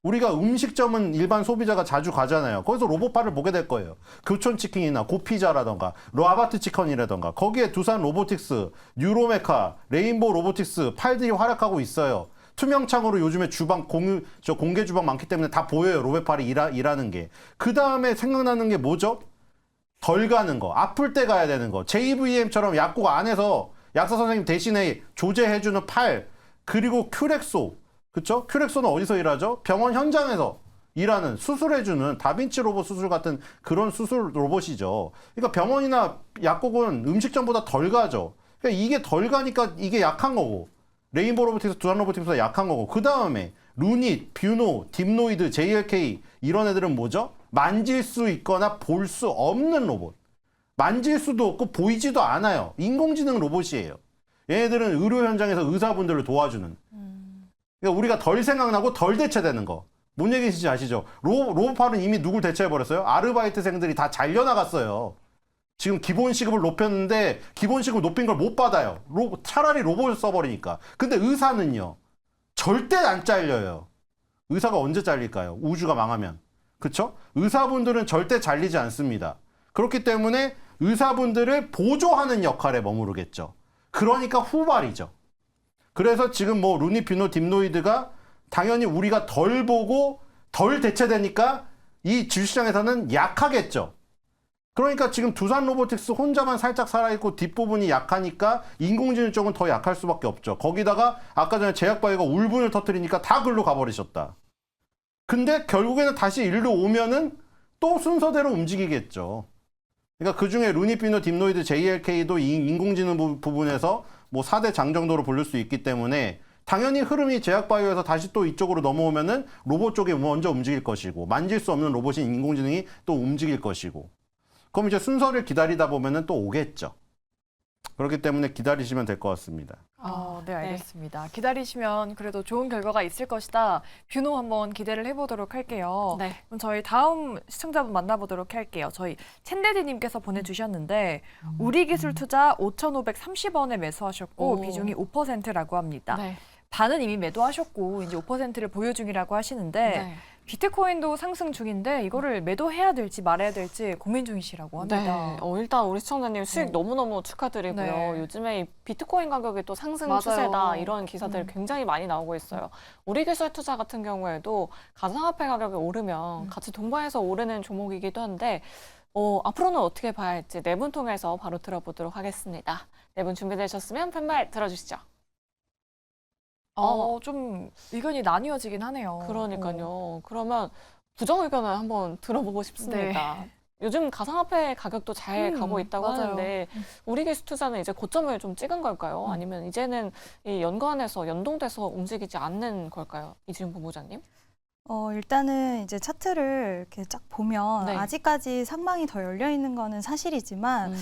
우리가 음식점은 일반 소비자가 자주 가잖아요. 거기서 로봇파를 보게 될 거예요. 교촌치킨이나 고피자라던가 로아바트 치킨이라던가 거기에 두산 로보틱스, 뉴로메카, 레인보우 로보틱스 팔들이 활약하고 있어요. 투명창으로 요즘에 공개 주방 많기 때문에 다 보여요. 로봇팔이 일하는 게. 그 다음에 생각나는 게 뭐죠? 덜 가는 거, 아플 때 가야 되는 거, JVM처럼 약국 안에서 약사 선생님 대신에 조제해주는 팔, 그리고 큐렉소, 그쵸? 큐렉소는 어디서 일하죠? 병원 현장에서 일하는, 수술해주는 다빈치 로봇 수술 같은 그런 수술 로봇이죠. 그러니까 병원이나 약국은 음식점보다 덜 가죠. 그러니까 이게 덜 가니까 이게 약한 거고, 레인보우 로보틱스, 두산 로보틱스보다 약한 거고, 그 다음에 루닛, 뷰노, 딥노이드, JLK 이런 애들은 뭐죠? 만질 수 있거나 볼 수 없는 로봇. 만질 수도 없고 보이지도 않아요. 인공지능 로봇이에요. 얘네들은 의료 현장에서 의사분들을 도와주는. 그러니까 우리가 덜 생각나고 덜 대체되는 거. 뭔 얘기인지 아시죠? 로봇팔은 이미 누굴 대체해버렸어요? 아르바이트생들이 다 잘려나갔어요. 지금 기본 시급을 높였는데 기본 시급 높인 걸 못 받아요. 차라리 로봇을 써버리니까. 근데 의사는요. 절대 안 잘려요. 의사가 언제 잘릴까요? 우주가 망하면. 그쵸? 의사분들은 절대 잘리지 않습니다. 그렇기 때문에 의사분들을 보조하는 역할에 머무르겠죠. 그러니까 후발이죠. 그래서 지금 뭐 루닛, 뷰노, 딥노이드가 당연히 우리가 덜 보고 덜 대체되니까 이 주시장에서는 약하겠죠. 그러니까 지금 두산 로보틱스 혼자만 살짝 살아있고 뒷부분이 약하니까 인공지능 쪽은 더 약할 수밖에 없죠. 거기다가 아까 전에 제약바이오가 울분을 터뜨리니까 다 글로 가버리셨다. 근데 결국에는 다시 일로 오면은 또 순서대로 움직이겠죠. 그러니까 그중에 루닛, 뷰노, 딥노이드, JLK도 이 인공지능 부분에서 뭐 4대 장 정도로 부를 수 있기 때문에 당연히 흐름이 제약바이오에서 다시 또 이쪽으로 넘어오면은 로봇 쪽이 먼저 움직일 것이고 만질 수 없는 로봇인 인공지능이 또 움직일 것이고 그럼 이제 순서를 기다리다 보면은 또 오겠죠. 그렇기 때문에 기다리시면 될 것 같습니다. 네, 알겠습니다. 기다리시면 그래도 좋은 결과가 있을 것이다. 뷰노 한번 기대를 해보도록 할게요. 네. 그럼 저희 다음 시청자분 만나보도록 할게요. 저희 첸데디님께서 보내주셨는데 우리 기술 투자 5,530원에 매수하셨고 비중이 5%라고 합니다. 네. 반은 이미 매도하셨고 이제 5%를 보유 중이라고 하시는데 네. 비트코인도 상승 중인데 이거를 매도해야 될지 말아야 될지 고민 중이시라고 합니다. 네. 일단 우리 시청자님 수익 너무너무 축하드리고요. 네. 요즘에 이 비트코인 가격이 또 상승 맞아요. 추세다 이런 기사들 굉장히 많이 나오고 있어요. 우리 기술 투자 같은 경우에도 가상화폐 가격이 오르면 같이 동반해서 오르는 종목이기도 한데 앞으로는 어떻게 봐야 할지 네 분 통해서 바로 들어보도록 하겠습니다. 네 분 준비되셨으면 팻말 들어주시죠. 좀 의견이 나뉘어지긴 하네요. 그러니까요. 그러면 부정 의견을 한번 들어보고 싶습니다. 네. 요즘 가상화폐 가격도 잘 가고 있다고 맞아요. 하는데 우리 기술 투자는 이제 고점을 좀 찍은 걸까요? 아니면 이제는 이 연관해서 연동돼서 움직이지 않는 걸까요? 이지훈 본부장님? 일단은 이제 차트를 이렇게 쫙 보면 네. 아직까지 상방이 더 열려 있는 거는 사실이지만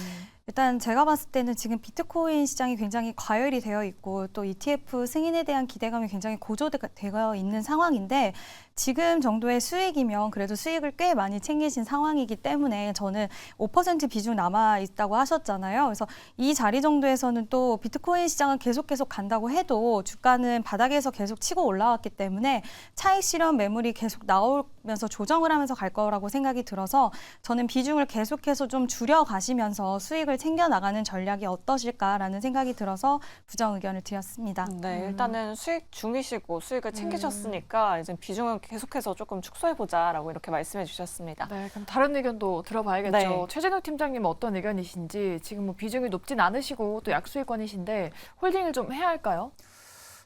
일단 제가 봤을 때는 지금 비트코인 시장이 굉장히 과열이 되어 있고 또 ETF 승인에 대한 기대감이 굉장히 고조되어 있는 상황인데 지금 정도의 수익이면 그래도 수익을 꽤 많이 챙기신 상황이기 때문에 저는 5% 비중 남아 있다고 하셨잖아요. 그래서 이 자리 정도에서는 또 비트코인 시장은 계속 간다고 해도 주가는 바닥에서 계속 치고 올라왔기 때문에 차익 실현 매물이 계속 나오면서 조정을 하면서 갈 거라고 생각이 들어서 저는 비중을 계속해서 좀 줄여 가시면서 수익을 챙겨 나가는 전략이 어떠실까라는 생각이 들어서 부정 의견을 드렸습니다. 네, 일단은 수익 중이시고 수익을 챙기셨으니까 이제 비중은 계속해서 조금 축소해보자라고 이렇게 말씀해 주셨습니다. 네, 그럼 다른 의견도 들어봐야겠죠. 네. 최진욱 팀장님은 어떤 의견이신지 지금 뭐 비중이 높진 않으시고 또 약수익권이신데 홀딩을 좀 해야 할까요?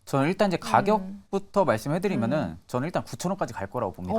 저는 일단 이제 가격부터 말씀해드리면은 저는 일단 9,000원까지 갈 거라고 봅니다.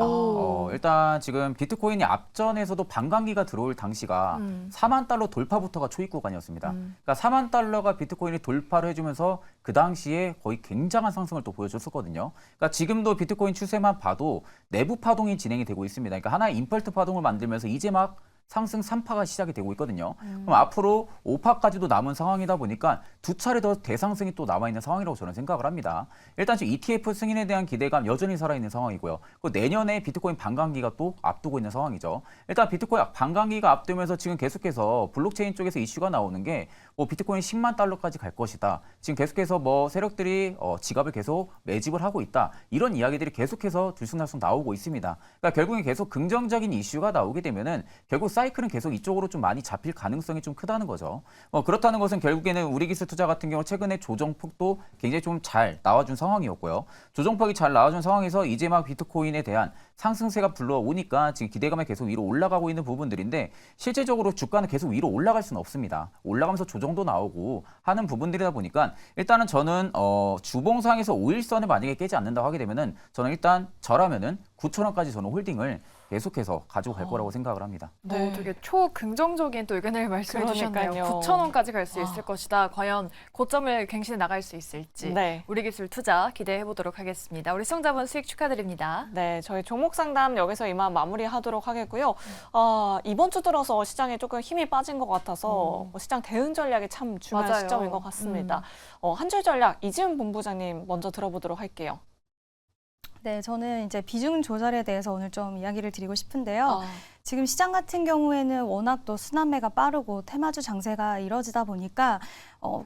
일단 지금 비트코인이 앞전에서도 반감기가 들어올 당시가 4만 달러 돌파부터가 초입 구간이었습니다. 그러니까 4만 달러가 비트코인이 돌파를 해주면서 그 당시에 거의 굉장한 상승을 또 보여줬었거든요. 그러니까 지금도 비트코인 추세만 봐도 내부 파동이 진행이 되고 있습니다. 그러니까 하나의 임펄트 파동을 만들면서 이제 막 상승 3파가 시작이 되고 있거든요. 그럼 앞으로 5파까지도 남은 상황이다 보니까 두 차례 더 대상승이 또 남아있는 상황이라고 저는 생각을 합니다. 일단 지금 ETF 승인에 대한 기대감 여전히 살아있는 상황이고요. 내년에 비트코인 반감기가 또 앞두고 있는 상황이죠. 일단 비트코인 반감기가 앞두면서 지금 계속해서 블록체인 쪽에서 이슈가 나오는 게 비트코인 10만 달러까지 갈 것이다. 지금 계속해서 세력들이 지갑을 계속 매집을 하고 있다. 이런 이야기들이 계속해서 들쑥날쑥 나오고 있습니다. 그러니까 결국엔 계속 긍정적인 이슈가 나오게 되면은 결국 사이클은 계속 이쪽으로 좀 많이 잡힐 가능성이 좀 크다는 거죠. 그렇다는 것은 결국에는 우리기술 투자 같은 경우 최근에 조정폭도 굉장히 좀 잘 나와준 상황이었고요. 조정폭이 잘 나와준 상황에서 이제 막 비트코인에 대한 상승세가 불러오니까 지금 기대감이 계속 위로 올라가고 있는 부분들인데 실제적으로 주가는 계속 위로 올라갈 수는 없습니다. 올라가면서 조정도 나오고 하는 부분들이다 보니까 일단은 저는 주봉상에서 5일선을 만약에 깨지 않는다고 하게 되면은 저는 일단 저라면은 9,000원까지 저는 홀딩을 계속해서 가지고 갈 거라고 생각을 합니다. 네, 되게 초긍정적인 또 의견을 말씀해 주셨네요. 그러니까요. 9,000원까지 갈 수 있을 것이다. 과연 고점을 갱신해 나갈 수 있을지 네. 우리기술 투자 기대해 보도록 하겠습니다. 우리 시청자분 수익 축하드립니다. 네, 저희 종목 상담 여기서 이만 마무리하도록 하겠고요. 이번 주 들어서 시장에 조금 힘이 빠진 것 같아서 시장 대응 전략이 참 중요한 맞아요. 시점인 것 같습니다. 한 줄 전략 이지은 본부장님 먼저 들어보도록 할게요. 네, 저는 이제 비중 조절에 대해서 오늘 좀 이야기를 드리고 싶은데요. 지금 시장 같은 경우에는 워낙 또 순환매가 빠르고 테마주 장세가 이뤄지다 보니까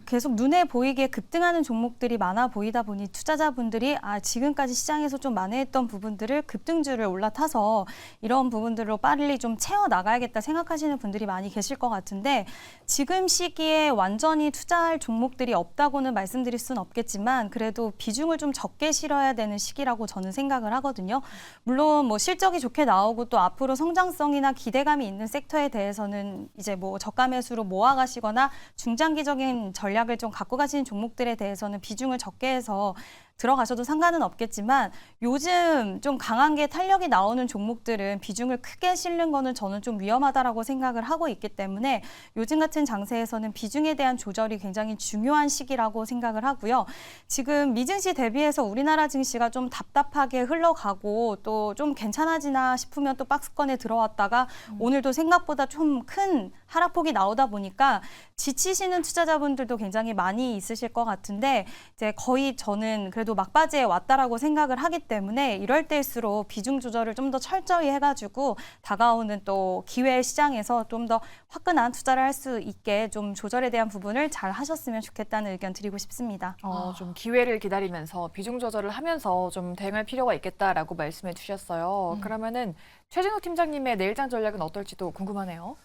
계속 눈에 보이게 급등하는 종목들이 많아 보이다 보니 투자자분들이 지금까지 시장에서 좀 만회했던 부분들을 급등주를 올라타서 이런 부분들로 빨리 좀 채워 나가야겠다 생각하시는 분들이 많이 계실 것 같은데 지금 시기에 완전히 투자할 종목들이 없다고는 말씀드릴 수는 없겠지만 그래도 비중을 좀 적게 실어야 되는 시기라고 저는 생각을 하거든요. 물론 실적이 좋게 나오고 또 앞으로 성장성이나 기대감이 있는 섹터에 대해서는 이제 저가 매수로 모아가시거나 중장기적인 전략을 좀 갖고 가시는 종목들에 대해서는 비중을 적게 해서 들어가셔도 상관은 없겠지만 요즘 좀 강한 게 탄력이 나오는 종목들은 비중을 크게 실는 거는 저는 좀 위험하다라고 생각을 하고 있기 때문에 요즘 같은 장세에서는 비중에 대한 조절이 굉장히 중요한 시기라고 생각을 하고요. 지금 미증시 대비해서 우리나라 증시가 좀 답답하게 흘러가고 또 좀 괜찮아지나 싶으면 또 박스권에 들어왔다가 오늘도 생각보다 좀 큰 하락폭이 나오다 보니까 지치시는 투자자분들도 굉장히 많이 있으실 것 같은데 이제 거의 저는 그래도 막바지에 왔다라고 생각을 하기 때문에 이럴 때일수록 비중 조절을 좀 더 철저히 해가지고 다가오는 또 기회 시장에서 좀 더 화끈한 투자를 할 수 있게 좀 조절에 대한 부분을 잘 하셨으면 좋겠다는 의견 드리고 싶습니다. 좀 기회를 기다리면서 비중 조절을 하면서 좀 대응할 필요가 있겠다라고 말씀해 주셨어요. 그러면은 최진호 팀장님의 내일장 전략은 어떨지도 궁금하네요.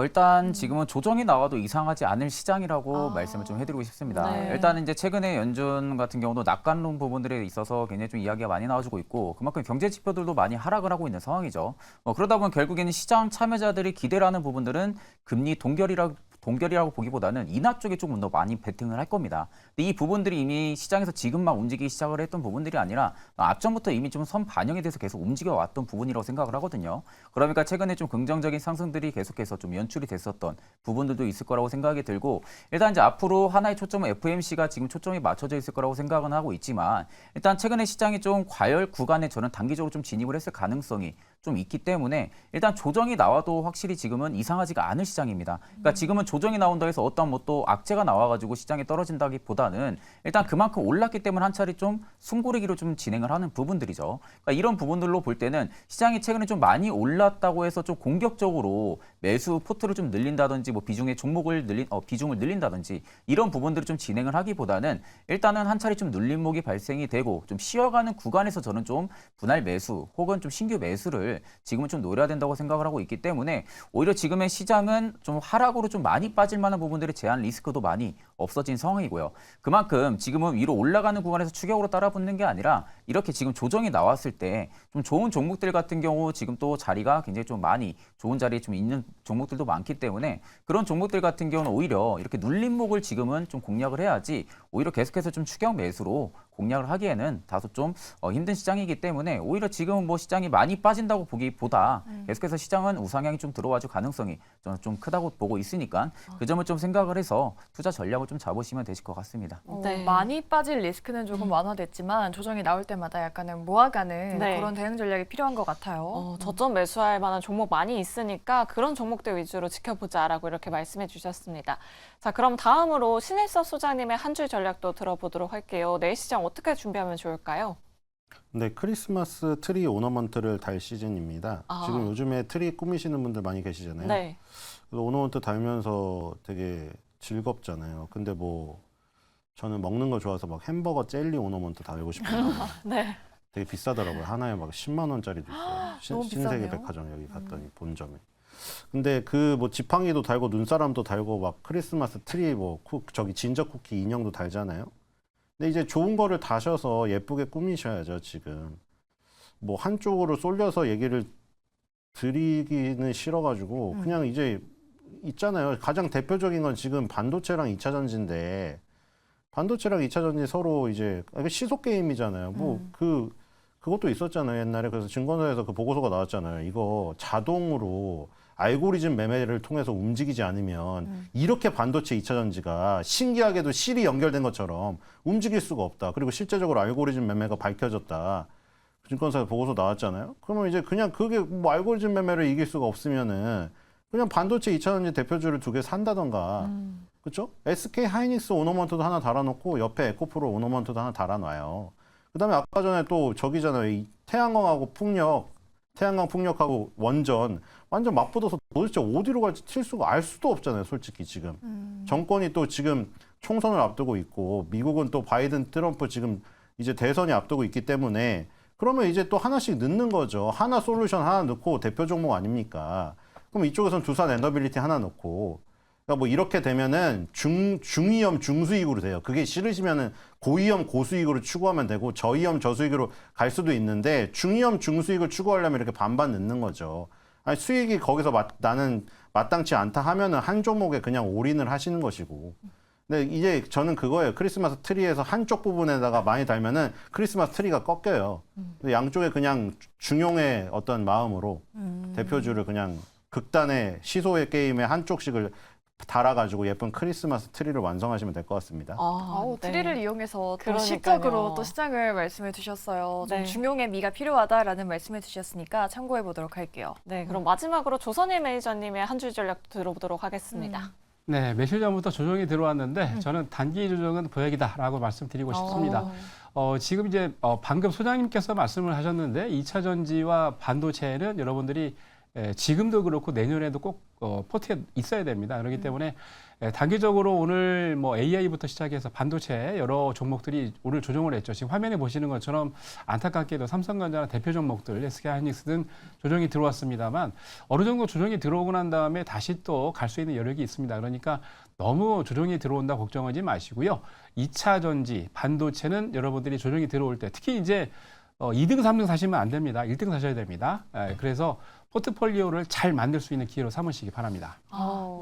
일단 지금은 조정이 나와도 이상하지 않을 시장이라고 말씀을 좀 해드리고 싶습니다. 네. 일단 이제 최근에 연준 같은 경우도 낙관론 부분들에 있어서 굉장히 좀 이야기가 많이 나와주고 있고 그만큼 경제 지표들도 많이 하락을 하고 있는 상황이죠. 그러다 보면 결국에는 시장 참여자들이 기대를 하는 부분들은 금리 동결이라고 보기보다는 인하 쪽에 조금 더 많이 베팅을 할 겁니다. 근데 이 부분들이 이미 시장에서 지금만 움직이기 시작을 했던 부분들이 아니라 앞전부터 이미 좀 선 반영이 돼서 계속 움직여왔던 부분이라고 생각을 하거든요. 그러니까 최근에 좀 긍정적인 상승들이 계속해서 좀 연출이 됐었던 부분들도 있을 거라고 생각이 들고 일단 이제 앞으로 하나의 초점은 FOMC가 지금 초점이 맞춰져 있을 거라고 생각은 하고 있지만 일단 최근에 시장이 좀 과열 구간에 저는 단기적으로 좀 진입을 했을 가능성이 좀 있기 때문에 일단 조정이 나와도 확실히 지금은 이상하지가 않을 시장입니다. 그러니까 지금은 조정이 나온다 해서 어떤 또 악재가 나와가지고 시장이 떨어진다기보다는 일단 그만큼 올랐기 때문에 한 차례 좀 숨고르기로 좀 진행을 하는 부분들이죠. 그러니까 이런 부분들로 볼 때는 시장이 최근에 좀 많이 올랐다고 해서 좀 공격적으로 매수 포트를 좀 늘린다든지 비중의 종목을 비중을 늘린다든지 이런 부분들을 좀 진행을 하기보다는 일단은 한 차례 좀 눌림목이 발생이 되고 좀 쉬어가는 구간에서 저는 좀 분할 매수 혹은 좀 신규 매수를 지금은 좀 노려야 된다고 생각을 하고 있기 때문에 오히려 지금의 시장은 좀 하락으로 좀 많이 빠질 만한 부분들의 제한 리스크도 많이 없어진 상황이고요. 그만큼 지금은 위로 올라가는 구간에서 추격으로 따라붙는 게 아니라 이렇게 지금 조정이 나왔을 때 좀 좋은 종목들 같은 경우 지금 또 자리가 굉장히 좀 많이 좋은 자리에 좀 있는 종목들도 많기 때문에 그런 종목들 같은 경우는 오히려 이렇게 눌림목을 지금은 좀 공략을 해야지 오히려 계속해서 좀 추격 매수로 공략을 하기에는 다소 좀 힘든 시장이기 때문에 오히려 지금은 시장이 많이 빠진다고 보기보다 계속해서 시장은 우상향이 좀 들어와줄 가능성이 저는 좀 크다고 보고 있으니까 그 점을 좀 생각을 해서 투자 전략을 좀 좀 잡으시면 되실 것 같습니다. 네. 많이 빠질 리스크는 조금 완화됐지만 조정이 나올 때마다 약간은 모아가는 네. 그런 대응 전략이 필요한 것 같아요. 저점 매수할 만한 종목 많이 있으니까 그런 종목들 위주로 지켜보자라고 이렇게 말씀해 주셨습니다. 자, 그럼 다음으로 신일섭 소장님의 한 줄 전략도 들어보도록 할게요. 내일 시장 어떻게 준비하면 좋을까요? 네, 크리스마스 트리 오너먼트를 달 시즌입니다. 지금 요즘에 트리 꾸미시는 분들 많이 계시잖아요. 네. 그래서 오너먼트 달면서 되게 즐겁잖아요. 근데 저는 먹는 거 좋아서 막 햄버거 젤리 오너먼트 달고 싶어요. 네. 되게 비싸더라고요. 하나에 막 10만 원짜리도 있어요. 너무 신세계 비싸네요. 백화점 여기 갔더니 본점에. 근데 지팡이도 달고 눈사람도 달고 막 크리스마스 트리 저기 진저 쿠키 인형도 달잖아요. 근데 이제 좋은 거를 다셔서 예쁘게 꾸미셔야죠, 지금. 한쪽으로 쏠려서 얘기를 드리기는 싫어가지고 그냥 이제 있잖아요. 가장 대표적인 건 지금 반도체랑 2차 전지인데 반도체랑 2차 전지 서로 이제 시속 게임이잖아요. 그것도 있었잖아요, 옛날에. 그래서 증권사에서 그 보고서가 나왔잖아요. 이거 자동으로 알고리즘 매매를 통해서 움직이지 않으면 이렇게 반도체 2차 전지가 신기하게도 실이 연결된 것처럼 움직일 수가 없다. 그리고 실제적으로 알고리즘 매매가 밝혀졌다. 증권사에 보고서 나왔잖아요. 그러면 이제 그냥 그게 알고리즘 매매를 이길 수가 없으면은 그냥 반도체 2차 전지 대표주를 2개 산다던가. 그렇죠? SK 하이닉스 오너먼트도 하나 달아놓고 옆에 에코프로 오너먼트도 하나 달아놔요. 그다음에 아까 전에 또 저기잖아요. 이 태양광하고 태양광 풍력하고 원전 완전 맞붙어서 도대체 어디로 갈지 알 수도 없잖아요. 솔직히 지금 정권이 또 지금 총선을 앞두고 있고 미국은 또 바이든 트럼프 지금 이제 대선이 앞두고 있기 때문에 그러면 이제 또 하나씩 넣는 거죠. 하나 솔루션 하나 넣고 대표 종목 아닙니까? 그럼 이쪽에서는 두산 에너빌리티 하나 넣고 그러니까 이렇게 되면은 중위험 중수익으로 돼요. 그게 싫으시면은 고위험 고수익으로 추구하면 되고 저위험 저수익으로 갈 수도 있는데 중위험 중수익을 추구하려면 이렇게 반반 넣는 거죠. 아니 수익이 거기서 나는 마땅치 않다 하면은 한 종목에 그냥 올인을 하시는 것이고. 근데 이제 저는 그거예요. 크리스마스 트리에서 한쪽 부분에다가 많이 달면은 크리스마스 트리가 꺾여요. 양쪽에 그냥 중용의 어떤 마음으로 대표주를 그냥 극단의 시소의 게임에 한쪽씩을 달아가지고 예쁜 크리스마스 트리를 완성하시면 될 것 같습니다. 트리를 이용해서 또 그러니까요. 시적으로 또 시장을 말씀해 주셨어요. 좀 네. 중용의 미가 필요하다라는 말씀해 주셨으니까 참고해 보도록 할게요. 네, 그럼 마지막으로 조선일 매니저님의 한 줄 전략 들어보도록 하겠습니다. 네, 며칠 전부터 조정이 들어왔는데 저는 단기 조정은 보약이다라고 말씀드리고 싶습니다. 지금 이제 방금 소장님께서 말씀을 하셨는데 2차 전지와 반도체는 여러분들이 지금도 그렇고 내년에도 꼭 포트에 있어야 됩니다. 그렇기 때문에 단기적으로 오늘 AI부터 시작해서 반도체 여러 종목들이 오늘 조정을 했죠. 지금 화면에 보시는 것처럼 안타깝게도 삼성전자나 대표 종목들, SK 하이닉스 등 조정이 들어왔습니다만 어느 정도 조정이 들어오고 난 다음에 다시 또 갈 수 있는 여력이 있습니다. 그러니까 너무 조정이 들어온다 걱정하지 마시고요. 2차 전지, 반도체는 여러분들이 조정이 들어올 때 특히 이제 2등, 3등 사시면 안 됩니다. 1등 사셔야 됩니다. 그래서 포트폴리오를 잘 만들 수 있는 기회로 삼으시기 바랍니다.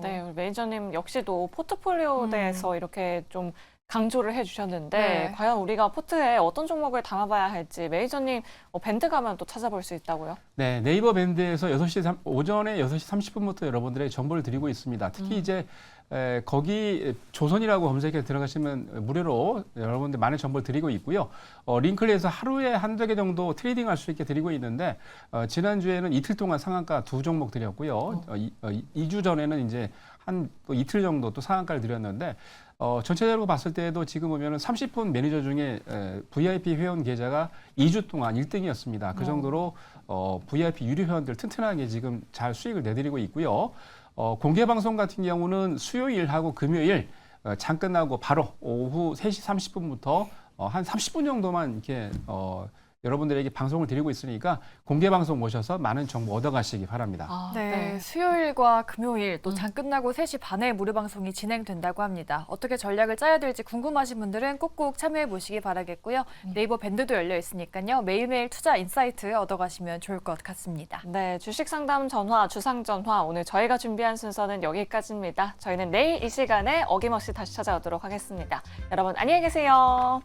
네, 우리 매니저님 역시도 포트폴리오에 대해서 이렇게 좀 강조를 해주셨는데 네. 과연 우리가 포트에 어떤 종목을 담아봐야 할지 매니저님 밴드 가면 또 찾아볼 수 있다고요? 네, 네이버 밴드에서 오전에 6시 30분부터 여러분들에게 정보를 드리고 있습니다. 특히 이제 거기 조선이라고 검색해 들어가시면 무료로 여러분들 많은 정보를 드리고 있고요. 링크를 해서 하루에 한두 개 정도 트레이딩할 수 있게 드리고 있는데 지난주에는 이틀 동안 상한가 2종목 드렸고요. 2주 전에는 이제 또 이틀 정도 또 상한가를 드렸는데 전체적으로 봤을 때도 지금 보면은 30분 매니저 중에 VIP 회원 계좌가 2주 동안 1등이었습니다. 그 정도로 VIP 유료 회원들 튼튼하게 지금 잘 수익을 내드리고 있고요. 공개 방송 같은 경우는 수요일하고 금요일 장 끝나고 바로 오후 3시 30분부터 한 30분 정도만 이렇게 여러분들에게 방송을 드리고 있으니까 공개 방송 모셔서 많은 정보 얻어가시기 바랍니다. 네, 수요일과 금요일 또 장 끝나고 3시 반에 무료 방송이 진행된다고 합니다. 어떻게 전략을 짜야 될지 궁금하신 분들은 꼭꼭 참여해 보시기 바라겠고요. 네이버 밴드도 열려 있으니까요. 매일매일 투자 인사이트 얻어가시면 좋을 것 같습니다. 네, 주식 상담 전화, 주상 전화 오늘 저희가 준비한 순서는 여기까지입니다. 저희는 내일 이 시간에 어김없이 다시 찾아오도록 하겠습니다. 여러분 안녕히 계세요.